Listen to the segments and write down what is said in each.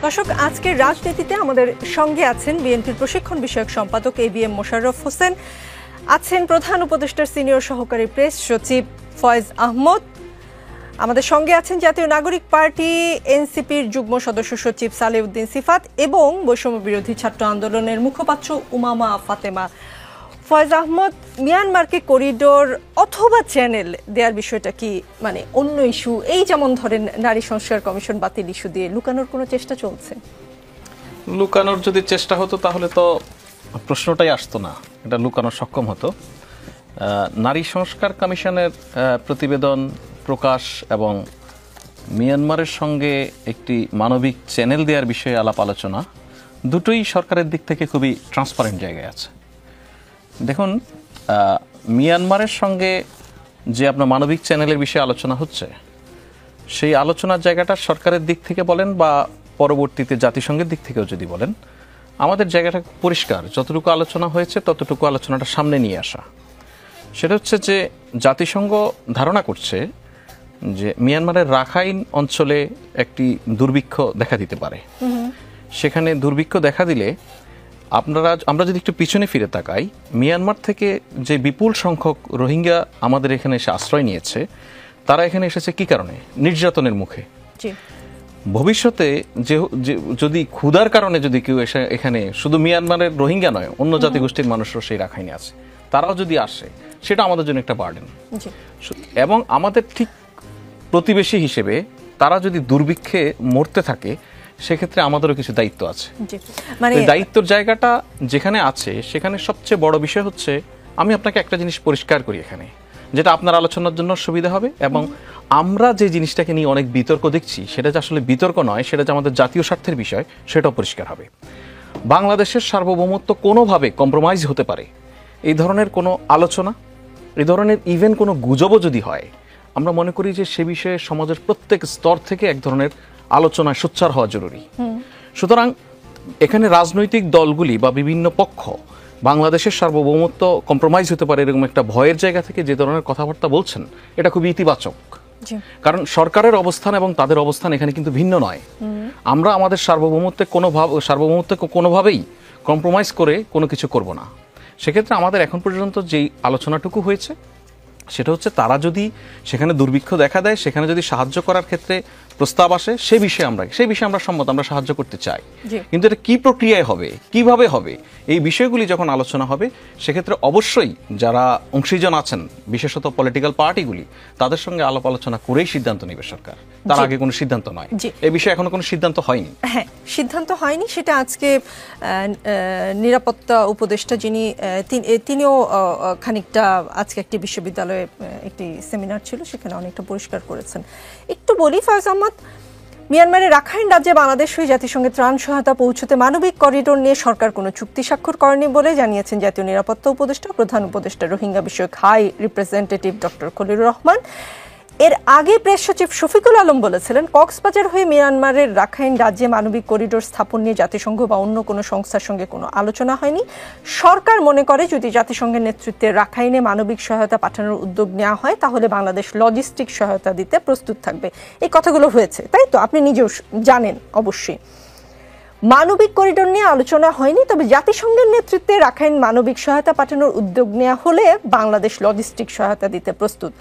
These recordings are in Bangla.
দর্শক, আজকের রাজনীতিতে আমাদের সঙ্গে আছেন বিএনপির প্রশিক্ষণ বিষয়ক সম্পাদক ABM মোশাররফ হোসেন, আছেন প্রধান উপদেষ্টার সিনিয়র সহকারী প্রেস সচিব ফয়েজ আহমদ, আমাদের সঙ্গে আছেন জাতীয় নাগরিক পার্টি এনসিপির যুগ্ম সদস্য সচিব সালেউদ্দিন সিফাত এবং বৈষম্য বিরোধী ছাত্র আন্দোলনের মুখপাত্র উমামা ফাতেমা। ফয়েজ আহমদ, মিয়ানমারকে করিডোর অথবা চ্যানেল দেওয়ার বিষয়টা কি মানে অন্য ইস্যু, এই যেমন ধরেন নারী সংস্কার কমিশন বাতিল ইস্যু দিয়ে লুকানোর কোনো চেষ্টা চলছে? লুকানোর যদি চেষ্টা হতো তাহলে তো প্রশ্নটাই আসতো না, এটা লুকানোর সক্ষম হতো। নারী সংস্কার কমিশনের প্রতিবেদন প্রকাশ এবং মিয়ানমারের সঙ্গে একটি মানবিক চ্যানেল দেওয়ার বিষয়ে আলাপ আলোচনা দুটোই সরকারের দিক থেকে খুবই ট্রান্সপারেন্ট জায়গায় আছে। দেখুন, মিয়ানমারের সঙ্গে যে আপনার মানবিক চ্যানেলের বিষয়ে আলোচনা হচ্ছে, সেই আলোচনার জায়গাটা সরকারের দিক থেকে বলেন বা পরবর্তীতে জাতিসংঘের দিক থেকেও যদি বলেন, আমাদের জায়গাটা পরিষ্কার। যতটুকু আলোচনা হয়েছে ততটুকু আলোচনাটা সামনে নিয়ে আসা। সেটা হচ্ছে যে জাতিসংঘ ধারণা করছে যে মিয়ানমারের রাখাইন অঞ্চলে একটি দুর্ভিক্ষ দেখা দিতে পারে। সেখানে দুর্ভিক্ষ দেখা দিলে আমরা যদি একটু পিছনে ফিরে তাকাই, মিয়ানমার থেকে যে বিপুল সংখ্যক রোহিঙ্গা আমাদের এখানে এসে আশ্রয় নিয়েছে, তারা এখানে এসেছে কি কারণে? নির্যাতনের মুখে। ভবিষ্যতে যদি ক্ষুধার কারণে যদি কেউ এসে এখানে, শুধু মিয়ানমারের রোহিঙ্গা নয়, অন্য জাতিগোষ্ঠীর মানুষরাও সেই রাখাইনে আছে, তারাও যদি আসে, সেটা আমাদের জন্য একটা বার্ডেন। এবং আমাদের ঠিক প্রতিবেশী হিসেবে তারা যদি দুর্ভিক্ষে মরতে থাকে, সেক্ষেত্রে আমাদেরও কিছু দায়িত্ব আছে। মানে দায়িত্বের জায়গাটা যেখানে আছে, সেখানে সবচেয়ে বড় বিষয় হচ্ছে, আমি আপনাকে একটা জিনিস পরিষ্কার করি এখানে, যেটা আপনার আলোচনার জন্য সুবিধা হবে। এবং আমরা যে জিনিসটাকে নিয়ে অনেক বিতর্ক দেখছি, সেটা যে আসলে বিতর্ক নয়, সেটা যে আমাদের জাতীয় স্বার্থের বিষয়, সেটাও পরিষ্কার হবে। বাংলাদেশের সার্বভৌমত্ব কোনোভাবে কম্প্রোমাইজ হতে পারে, এই ধরনের কোনো আলোচনা, এই ধরনের ইভেন কোনো গুজবও যদি হয়, আমরা মনে করি যে সে বিষয়ে সমাজের প্রত্যেক স্তর থেকে এক ধরনের আলোচনায় সোচ্চার হওয়া জরুরি। সুতরাং এখানে রাজনৈতিক দলগুলি বা বিভিন্ন পক্ষ বাংলাদেশের সার্বভৌমত্ব কম্প্রোমাইজ হতে পারে এরকম একটা ভয়ের জায়গা থেকে যে ধরনের কথাবার্তা বলছেন, এটা খুবই ইতিবাচক। কারণ সরকারের অবস্থান এবং তাদের অবস্থান এখানে কিন্তু ভিন্ন নয়। আমরা আমাদের সার্বভৌমত্বকে কোনোভাবেই কম্প্রোমাইজ করে কোনো কিছু করব না। সেক্ষেত্রে আমাদের এখন পর্যন্ত যেই আলোচনাটুকু হয়েছে, সেটা হচ্ছে তারা যদি সেখানে দুর্ভিক্ষ দেখা দেয়, সেখানে যদি সাহায্য করার ক্ষেত্রে প্রস্তাব আসে, সেই বিষয়ে আমরা সম্মত, আমরা সাহায্য করতে চাই। কিন্তু এটা কি প্রক্রিয়ায় হবে, কিভাবে হবে, এই বিষয়গুলি যখন আলোচনা হবে, সেক্ষেত্রে অবশ্যই যারা অংশীজন আছেন, বিশেষত পলিটিক্যাল পার্টিগুলি, তাদের সঙ্গে আলাপ আলোচনা করেই সিদ্ধান্ত নেবে সরকার। তার আগে কোনো সিদ্ধান্ত নয়। এই বিষয়ে এখনো কোনো সিদ্ধান্ত হয়নি। হ্যাঁ, সিদ্ধান্ত হয়নি। সেটা আজকে নিরাপত্তা উপদেষ্টা যিনি, তিনিও খানিকটা আজকে একটি বিশ্ববিদ্যালয়ে একটি সেমিনার ছিল, সেখানে অনেকটা পরিষ্কার করেছেন। একটু বলি ফয়েজ আহমদ, মিয়ানমারের রাখাইন রাজ্যে বাংলাদেশ হয়ে জাতিসংঘের ত্রাণ সহায়তা পৌঁছতে মানবিক করিডোর নিয়ে সরকার কোনো চুক্তি স্বাক্ষর করেনি বলে জানিয়েছেন জাতীয় নিরাপত্তা উপদেষ্টা, প্রধান উপদেষ্টা রোহিঙ্গা বিষয়ক high representative doctor Khalilur Rahman. এর আগে প্রেস সচিব শফিকুল আলম বলেছিলেন, কক্সবাজার হয়ে মিয়ানমারের রাখাইন রাজ্যে মানবিক করিডোর স্থাপন নিয়ে জাতিসংঘ বা অন্য কোনো সংস্থার সঙ্গে কোনো আলোচনা হয়নি। সরকার মনে করে যদি জাতিসংঘের নেতৃত্বে রাখাইনে মানবিক সহায়তা পাঠানোর উদ্যোগ নেওয়া হয়, তাহলে বাংলাদেশ লজিস্টিক সহায়তা দিতে প্রস্তুত থাকবে। এই কথাগুলো হয়েছে, তাই তো? আপনি নিজেও জানেন অবশ্যই। মানবিক করিডোর নিয়ে আলোচনা হয়নি, তবে জাতিসংঘের নেতৃত্বে রাখাইন মানবিক সহায়তা পাঠানোর উদ্যোগ নেওয়া হলে বাংলাদেশ লজিস্টিক সহায়তা দিতে প্রস্তুত।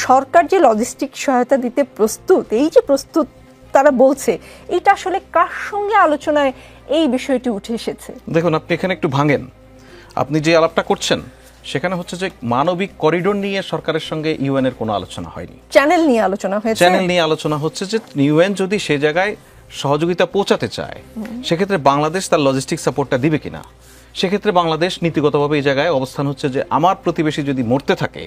সরকার যে লজিস্টিক সহায়তা দিতে প্রস্তুত, এই যে প্রস্তুত তারা বলছে, এটা আসলে কার সঙ্গে আলোচনায় এই বিষয়টি উঠে এসেছে? দেখুন, আপনি এখানে একটু ভাঙেন। আপনি যে আলাপটা করছেন, সেখানে হচ্ছে যে মানবিক করিডোর নিয়ে সরকারের সঙ্গে ইউএন এর কোনো আলোচনা হয়নি। চ্যানেল নিয়ে আলোচনা হয়েছে। চ্যানেল নিয়ে আলোচনা হচ্ছে যে ইউএন যদি সে জায়গায় সহযোগিতা পৌঁছাতে চায়, সেক্ষেত্রে বাংলাদেশ তার লজিস্টিক সাপোর্টটা দিবে কিনা। সেক্ষেত্রে বাংলাদেশ নীতিগতভাবে এই জায়গায় অবস্থান হচ্ছে যে আমার প্রতিবেশী যদি মরতে থাকে,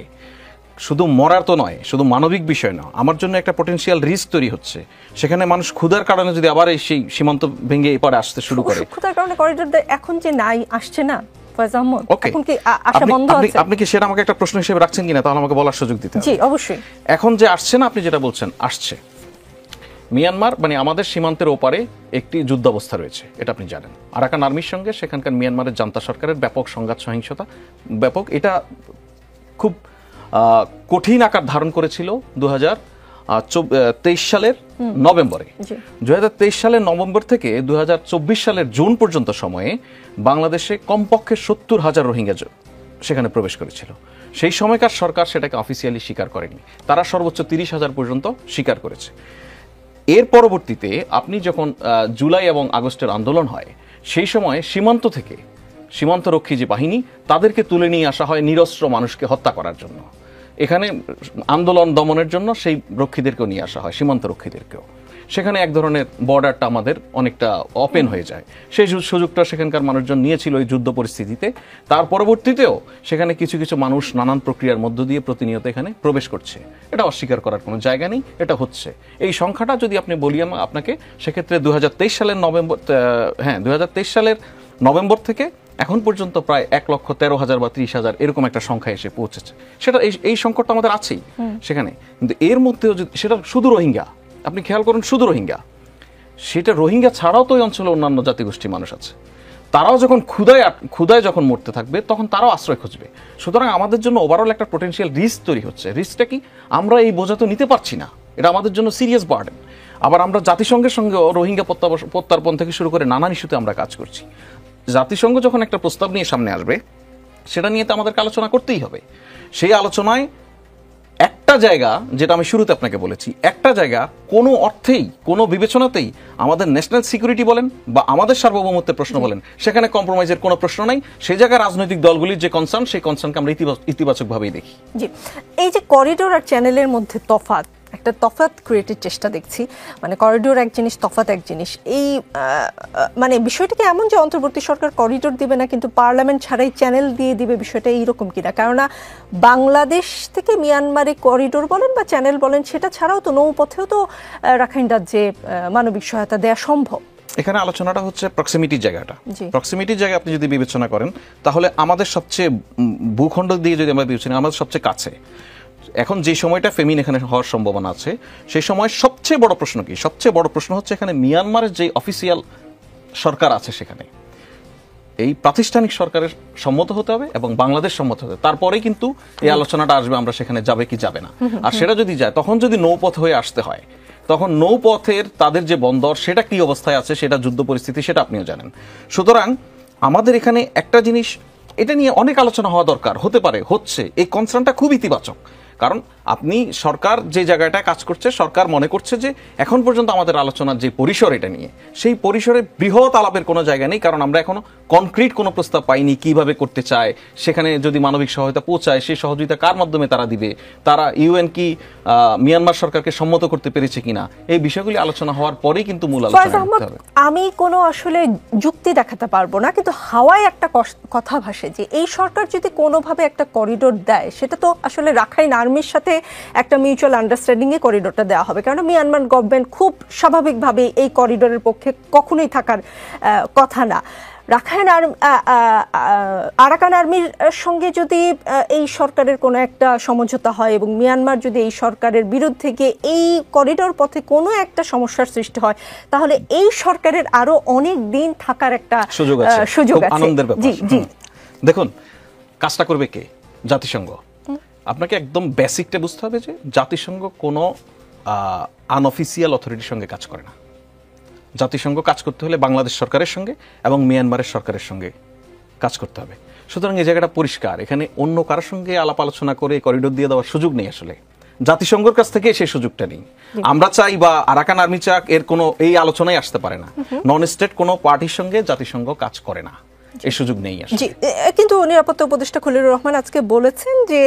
শুধু মরার তো নয়, শুধু মানবিক বিষয় না, আমার জন্য একটা পটেনশিয়াল রিস্ক তৈরি হচ্ছে। সেখানে মানুষ ক্ষুধার কারণে যদি আবার সেই সীমান্ত ভেঙে এপারে আসতে শুরু করে, ক্ষুধার কারণে করিডোর এখন যে নাই, আসছে না ফয়েজ আহমদ, এখন কি আশা বন্ধ আছে? আপনি কি সেটা আমাকে একটা প্রশ্ন হিসেবে রাখছেন কিনা, তাহলে আমাকে বলার সুযোগ দিতে হবে। জি, অবশ্যই। এখন যে আসছে না, আপনি যেটা বলছেন, আসছে। মিয়ানমার মানে আমাদের সীমান্তের ওপারে একটি যুদ্ধাবস্থা রয়েছে, এটা আপনি জানেন। আরাকান আর্মির সঙ্গে সেখানকার মিয়ানমারের জান্তা সরকারের ব্যাপক সংঘাত সহিংসতা, ব্যাপক, এটা খুব কঠিন আকার ধারণ করেছিল 2023 সালের নভেম্বরে। 2023 সালের নভেম্বর থেকে 2024 সালের জুন পর্যন্ত সময়ে বাংলাদেশে কমপক্ষে 70,000 রোহিঙ্গা সেখানে প্রবেশ করেছিল। সেই সময়কার সরকার সেটাকে অফিসিয়ালি স্বীকার করেনি, তারা সর্বোচ্চ 30,000 পর্যন্ত স্বীকার করেছে। এর পরবর্তীতে আপনি যখন জুলাই এবং আগস্টের আন্দোলন হয়, সেই সময় সীমান্ত থেকে সীমান্তরক্ষী যে বাহিনী, তাদেরকে তুলে নিয়ে আসা হয় নিরস্ত্র মানুষকে হত্যা করার জন্য। এখানে আন্দোলন দমনের জন্য সেই রক্ষীদেরকেও নিয়ে আসা হয়, সীমান্ত রক্ষীদেরকেও। সেখানে এক ধরনের বর্ডারটা আমাদের অনেকটা ওপেন হয়ে যায়। সেই সুযোগটা সেখানকার মানুষজন নিয়েছিল এই যুদ্ধ পরিস্থিতিতে। তার পরবর্তীতেও সেখানে কিছু কিছু মানুষ নানান প্রক্রিয়ার মধ্য দিয়ে প্রতিনিয়ত এখানে প্রবেশ করছে, এটা অস্বীকার করার কোনো জায়গা নেই, এটা হচ্ছে। এই সংখ্যাটা যদি আপনি বলি আপনাকে, সেক্ষেত্রে 2023 সালের নভেম্বর থেকে এখন পর্যন্ত প্রায় 1,13,000 বা 30,000 এরকম একটা সংখ্যা এসে পৌঁছেছে। সেটা এই সংকটটা আমাদের আছেই সেখানে, কিন্তু এর মধ্যেও যদি সেটা শুধু রোহিঙ্গা, আপনি খেয়াল করুন, শুধু রোহিঙ্গা, সেটা রোহিঙ্গা ছাড়াও তো ওই অঞ্চলে অন্যান্য জাতিগোষ্ঠীর মানুষ আছে, তারাও যখন ক্ষুধায় যখন মরতে থাকবে তখন তারাও আশ্রয় খুঁজবে। সুতরাং আমাদের জন্য ওভারঅল একটা পোটেনশিয়াল রিস্ক তৈরি হচ্ছে। রিস্কটা কি? আমরা এই বোঝা তো নিতে পারছি না, এটা আমাদের জন্য সিরিয়াস বার্ডেন। আবার আমরা জাতিসংঘের সঙ্গেও রোহিঙ্গা প্রত্যার্পণ থেকে শুরু করে নানান ইস্যুতে আমরা কাজ করছি। জাতিসংঘ যখন একটা প্রস্তাব নিয়ে সামনে আসবে, সেটা নিয়ে তো আমাদেরকে আলোচনা করতেই হবে। সেই আলোচনায় একটা জায়গা, যেটা আমি শুরুতে আপনাকে বলেছি, একটা জায়গা কোনো অর্থেই, কোনো বিবেচনাতেই আমাদের ন্যাশনাল সিকিউরিটি বলেন বা আমাদের সার্বভৌমত্বের প্রশ্ন বলেন, সেখানে কম্প্রোমাইজের কোনো প্রশ্ন নাই। সেই জায়গায় রাজনৈতিক দলগুলির যে কনসার্ন, সেই কনসার্নকে আমরা ইতিবাচকভাবেই দেখি। জি, এই যে করিডোর আর চ্যানেলের মধ্যে তফাৎ, একটা তফাৎ ক্রিয়েটের চেষ্টা দেখছি, মানে করিডোর এক জিনিস, তফাৎ এক জিনিস। এই মানে বিষয়টাকে এমন যে অন্তর্বর্তী সরকার করিডোর দিবে না, কিন্তু পার্লামেন্ট ছাড়াই চ্যানেল দিয়ে দিবে, বিষয়টা এইরকম কিনা? কেননা বাংলাদেশ থেকে মিয়ানমারে করিডোর বলেন বা চ্যানেল বলেন, সেটা ছাড়াও তো নৌপথেও তো রাখাইন রাজ্যে মানবিক সহায়তা দেওয়া সম্ভব। এখানে আলোচনাটা হচ্ছে প্রক্সিমিটির জায়গাটা। প্রক্সিমিটির জায়গা আপনি যদি বিবেচনা করেন, তাহলে আমাদের সবচেয়ে ভূখণ্ড দিয়ে যদি আমরা বিবেচনা, আমাদের সবচেয়ে কাছে এখন যে সময়টা ফেমিন এখানে হওয়ার সম্ভাবনা আছে, সেই সময় সবচেয়ে বড় প্রশ্ন কি? সবচেয়ে বড় প্রশ্ন হচ্ছে এখানে মিয়ানমারের যে অফিসিয়াল সরকার আছে, সেখানে এই প্রাতিষ্ঠানিক সরকারের সম্মত হতে হবে এবং বাংলাদেশ সম্মত হতে হবে, তারপরেই কিন্তু এই আলোচনাটা আসবে আমরা সেখানে যাবে কি যাবে না। আর সেটা যদি যায়, তখন যদি নৌপথ হয়ে আসতে হয়, তখন নৌপথের তাদের যে বন্দর, সেটা কি অবস্থায় আছে, সেটা যুদ্ধ পরিস্থিতি, সেটা আপনিও জানেন। সুতরাং আমাদের এখানে একটা জিনিস, এটা নিয়ে অনেক আলোচনা হওয়া দরকার, হতে পারে, হচ্ছে। এই কনসার্নটা খুব ইতিবাচক, কারণ আপনি সরকার যে জায়গাটায় কাজ করছে, সরকার মনে করছে যে এখন পর্যন্ত আমাদের আলোচনার যে পরিসর এটা নিয়ে, সেই পরিসরে বৃহৎ আলাপের কোনো জায়গা নেই, কারণ আমরা এখনো কনক্রিট কোনো প্রস্তাব পাইনি কিভাবে করতে চায়, সেখানে যদি মানবিক সহায়তা পৌঁছায়, সেই সহযোগিতা কার মাধ্যমে তারা দিবে, তারা ইউএন কি মিয়ানমার সরকারকে সম্মত করতে পেরেছে কিনা, এই বিষয়গুলি আলোচনা হওয়ার পরেই কিন্তু মূল আলোচনা করতে হবে। আমি কোনো আসলে যুক্তি দেখাতে পারবো না, কিন্তু হাওয়ায় একটা কথা ভাসে যে এই সরকার যদি কোনোভাবে একটা করিডোর দেয়, সেটা তো আসলে রাখাইন আর্মির সাথে একটা মিউচুয়াল আন্ডারস্ট্যান্ডিং এ করিডোরটা দেওয়া হবে। কারণ মিয়ানমার গভর্নমেন্ট খুব স্বাভাবিকভাবে এই করিডোরের পক্ষে কখনোই থাকার কথা না। রাখাইন আরাকান আর্মির সঙ্গে যদি এই সরকারের কোনো একটা সমঝোতা হয় এবং মিয়ানমার যদি এই সরকারের বিরুদ্ধে গিয়ে এই করিডোর পথে কোনো একটা সমস্যার সৃষ্টি হয়, তাহলে এই সরকারের আরো অনেক দিন থাকার একটা সুযোগ আছে। আনন্দের ব্যাপার। জি জি, দেখুন, কাজটা করবে কে? জাতিসংঘ। আপনাকে একদম বেসিকটা বুঝতে হবে যে জাতিসংঘ কোনো আনঅফিসিয়াল অথরিটির সঙ্গে কাজ করে না। জাতিসংঘ কাজ করতে হলে বাংলাদেশ সরকারের সঙ্গে এবং মিয়ানমারের সরকারের সঙ্গে কাজ করতে হবে। সুতরাং এই জায়গাটা পরিষ্কার, এখানে অন্য কারোর সঙ্গে আলাপ আলোচনা করে করিডোর দিয়ে দেওয়ার সুযোগ নেই। আসলে জাতিসংঘের কাছ থেকে সেই সুযোগটা নেই। আমরা চাই বা আরাকান আর্মি চাক, এর কোনো এই আলোচনায় আসতে পারে না। নন স্টেট কোনো পার্টির সঙ্গে জাতিসংঘ কাজ করে না, এই সুযোগ নেই। কিন্তু নিরাপত্তা উপদেষ্টা খলিলুর রহমান আজকে বলেছেন যে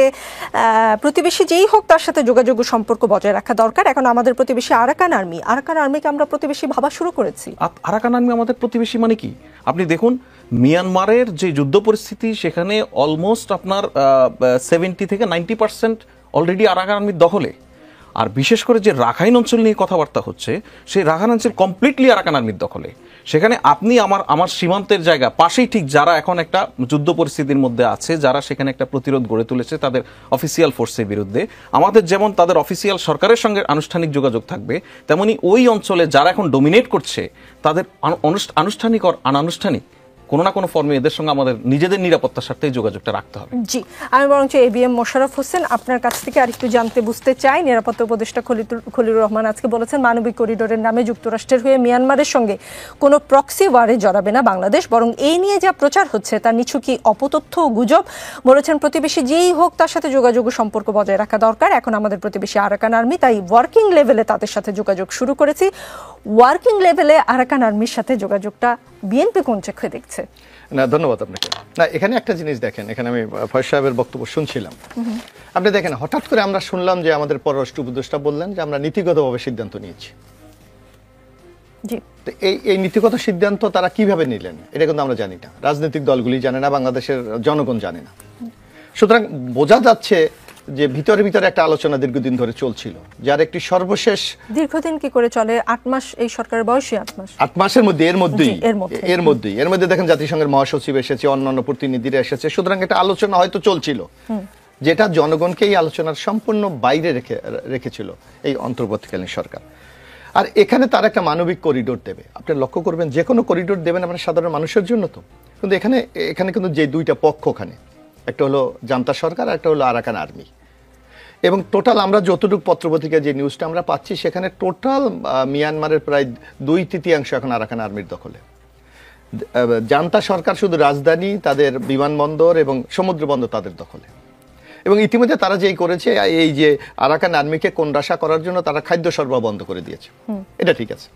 প্রতিবেশী যেই হোক তার সাথে যোগাযোগ ও সম্পর্ক বজায় রাখা দরকার। এখন আমাদের প্রতিবেশী আরাকান আর্মিকে আমরা প্রতিবেশী ভাবা শুরু করেছি। আরাকান আর্মি আমাদের প্রতিবেশী মানে কি? আপনি দেখুন, মিয়ানমারের যে যুদ্ধ পরিস্থিতি, সেখানে অলমোস্ট আপনার 70 থেকে 90% অলরেডি আরাকান আর্মির দখলে। আর বিশেষ করে যে রাখাইন অঞ্চল নিয়ে কথাবার্তা হচ্ছে, সেই রাখাইন অঞ্চল কমপ্লিটলি আরাকান আর্মির দখলে। সেখানে আপনি আমার সীমান্তের জায়গা পাশেই ঠিক যারা এখন একটা যুদ্ধ পরিস্থিতির মধ্যে আছে, যারা সেখানে একটা প্রতিরোধ গড়ে তুলেছে তাদের অফিসিয়াল ফোর্সের বিরুদ্ধে, আমাদের যেমন তাদের অফিসিয়াল সরকারের সঙ্গে আনুষ্ঠানিক যোগাযোগ থাকবে, তেমনি ওই অঞ্চলে যারা এখন ডোমিনেট করছে তাদের আনুষ্ঠানিক আর অনানুষ্ঠানিক কোনো না কোনো ফর্মে এদের সঙ্গে আমাদের নিজেদের নিরাপত্তার স্বার্থে যোগাযোগটা রাখতে হবে। জি, আমি বরঞ্চ ABM মোশাররফ হোসেন আপনার কাছ থেকে আরেকটু জানতে বুঝতে চাই। নিরাপত্তা উপদেষ্টা খলিলুর রহমান আজকে বলেছেন মানবিক করিডোরের নামে যুক্তরাষ্ট্রের হয়ে মিয়ানমারের সঙ্গে কোনো প্রক্সি ওয়ারে জড়াবে না বাংলাদেশ, বরং এই নিয়ে যা প্রচার হচ্ছে তার নিছকই অপতথ্য ও গুজব। বলেছেন প্রতিবেশী যেই হোক তার সাথে যোগাযোগ ও সম্পর্ক বজায় রাখা দরকার। এখন আমাদের প্রতিবেশী আরাকান আর্মি, তাই ওয়ার্কিং লেভেলে তাদের সাথে যোগাযোগ শুরু করেছি। ওয়ার্কিং লেভেলে আরাকান আর্মির সাথে যোগাযোগটা বিএনপি কোন চোখে দেখছে? না, ধন্যবাদ আপনাকে। না, এখানে একটা জিনিস দেখেন, এখানে আমি ফয়েজ সাহেবের বক্তব্য শুনছিলাম। আপনি দেখেন, হঠাৎ করে আমরা শুনলাম যে আমাদের পররাষ্ট্র উপদেষ্টা বললেন যে আমরা নীতিগতভাবে সিদ্ধান্ত নিয়েছি। এই নীতিগত সিদ্ধান্ত তারা কিভাবে নিলেন এটা কিন্তু আমরা জানি না, রাজনৈতিক দলগুলি জানে না, বাংলাদেশের জনগণ জানে না। সুতরাং বোঝা যাচ্ছে যে ভিতরে ভিতরে একটা আলোচনা দীর্ঘদিন ধরে চলছিল, যার একটি সর্বশেষ দীর্ঘদিন কি করে চলে? 8 মাস এই সরকারের বয়সে 8 মাসের মধ্যে এর মধ্যেই দেখেন জাতিসংঘের মহাসচিব এসেছে, অন্যান্য প্রতিনিধিরা এসেছে। সুতরাং একটা আলোচনা হয়তো চলছিল, যেটা জনগণকে এই আলোচনার সম্পূর্ণ বাইরে রেখেছিল এই অন্তর্বর্তীকালীন সরকার। আর এখানে তারা একটা মানবিক করিডোর দেবে। আপনি লক্ষ্য করবেন, যে কোনো করিডোর দেবেন আপনার সাধারণ মানুষের জন্য তো, কিন্তু এখানে কিন্তু যে দুইটা পক্ষ, ওখানে একটা হলো জান্তা সরকার আর একটা হলো আরাকান আর্মি। এবং টোটাল আমরা যতটুকু পত্রপত্রিকায় যে নিউজটা আমরা পাচ্ছি, সেখানে টোটাল মিয়ানমারের প্রায় 2/3 এখন আরাকান আর্মির দখলে। জান্তা সরকার শুধু রাজধানী, তাদের বিমানবন্দর এবং সমুদ্র বন্দর তাদের দখলে। এবং ইতিমধ্যে তারা যেই করেছে, এই যে আরাকান আর্মিকে কোণঠাসা করার জন্য তারা খাদ্য সরবরাহ বন্ধ করে দিয়েছে। এটা ঠিক আছে।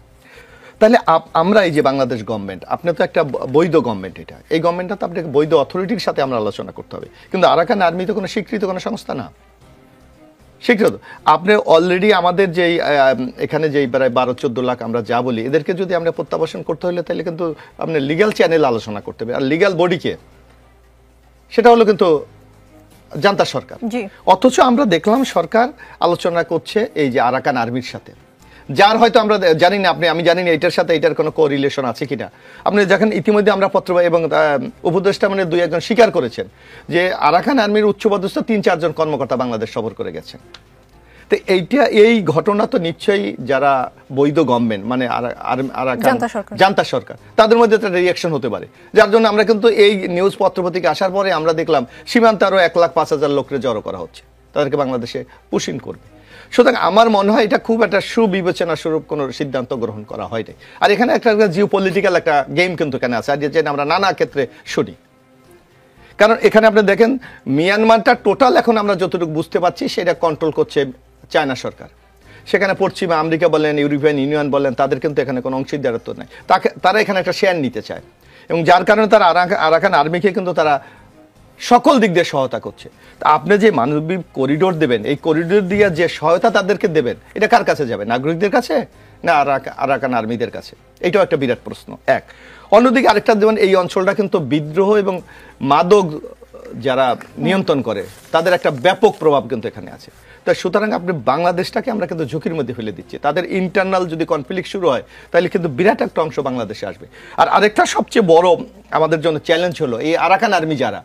তাহলে আমরা এই যে বাংলাদেশ গভর্নমেন্ট, আপনি তো একটা বৈধ গভর্নমেন্ট, এই গভর্নমেন্টটা তো আপনাকে বৈধ অথরিটির সাথে আমরা আলোচনা করতে হবে। কিন্তু আরাকান আর্মি তো কোনো স্বীকৃত কোনো সংস্থা না, স্বীকৃত। আপনি অলরেডি আমাদের যেই এখানে যেই প্রায় 12-14 লাখ আমরা যা বলি, এদেরকে যদি আমরা প্রত্যাবাসন করতে হলে তাহলে কিন্তু আপনি লিগ্যাল চ্যানেল আলোচনা করতে হবে। আর লিগ্যাল বডিকে, সেটা হলো কিন্তু জান্তা সরকার। অথচ আমরা দেখলাম সরকার আলোচনা করছে এই যে আরাকান আর্মির সাথে, যার হয়তো আমরা জানি না, আমি জানি না এটার সাথে এটার কোনো কোরিলেশন আছে কিনা। আপনি দেখেন ইতিমধ্যে আমরা পত্র এবং উপদেষ্টা মানে 2-1 স্বীকার করেছেন যে আরাকান আর্মির উচ্চপদস্থ 3-4 কর্মকর্তা বাংলাদেশ সফর করে গেছেন। তো এই ঘটনা তো নিশ্চয়ই যারা বৈধ গভর্নমেন্ট মানে জান্তা সরকার, তাদের মধ্যে একটা রিয়াকশন হতে পারে, যার জন্য আমরা কিন্তু এই নিউজ পত্রপত্রিকা আসার পরে আমরা দেখলাম সীমান্তে আরো 1,05,000 লোককে জড়ো করা হচ্ছে, তাদেরকে বাংলাদেশে পুশিং করবে। সুতরাং আমার মনে হয় এটা খুব একটা সুবিবেচনা স্বরূপ কোনো সিদ্ধান্ত গ্রহণ করা হয়নি। আর এখানে একটা জিও পলিটিক্যাল একটা গেম কিন্তু এখানে আছে, আর যেটা আমরা নানা ক্ষেত্রে শুনি। কারণ এখানে আপনি দেখেন মিয়ানমারটা টোটাল এখন আমরা যতটুকু বুঝতে পারছি সেটা কন্ট্রোল করছে চায়না সরকার। সেখানে পশ্চিমা আমেরিকা বলেন, ইউরোপিয়ান ইউনিয়ন বলেন, তাদের কিন্তু এখানে কোনো অংশীদারত্ব নেই। তারা এখানে একটা শেয়ার নিতে চায়, এবং যার কারণে তারা আরাকান আর্মিকে কিন্তু তারা সকল দিক দিয়ে সহায়তা করছে। আপনি যে মানবিক করিডোর দেবেন, এই করিডোর দিয়ে যে সহায়তা তাদেরকে দেবেন, এটা কার কাছে যাবে? নাগরিকদের কাছে না আরাকান আর্মিদের কাছে? এটাও একটা বিরাট প্রশ্ন। অন্যদিকে আরেকটা দেবেন, এই অঞ্চলটা কিন্তু বিদ্রোহ এবং মাদক যারা নিয়ন্ত্রণ করে তাদের একটা ব্যাপক প্রভাব কিন্তু এখানে আছে। তাই সুতরাং আপনি বাংলাদেশটাকে আমরা কিন্তু ঝুঁকির মধ্যে ফেলে দিচ্ছি। তাদের ইন্টারনাল যদি কনফ্লিক্ট শুরু হয়, তাহলে কিন্তু বিরাট একটা অংশ বাংলাদেশে আসবে। আর আরেকটা সবচেয়ে বড় আমাদের জন্য চ্যালেঞ্জ হলো এই আরাকান আর্মি যারা,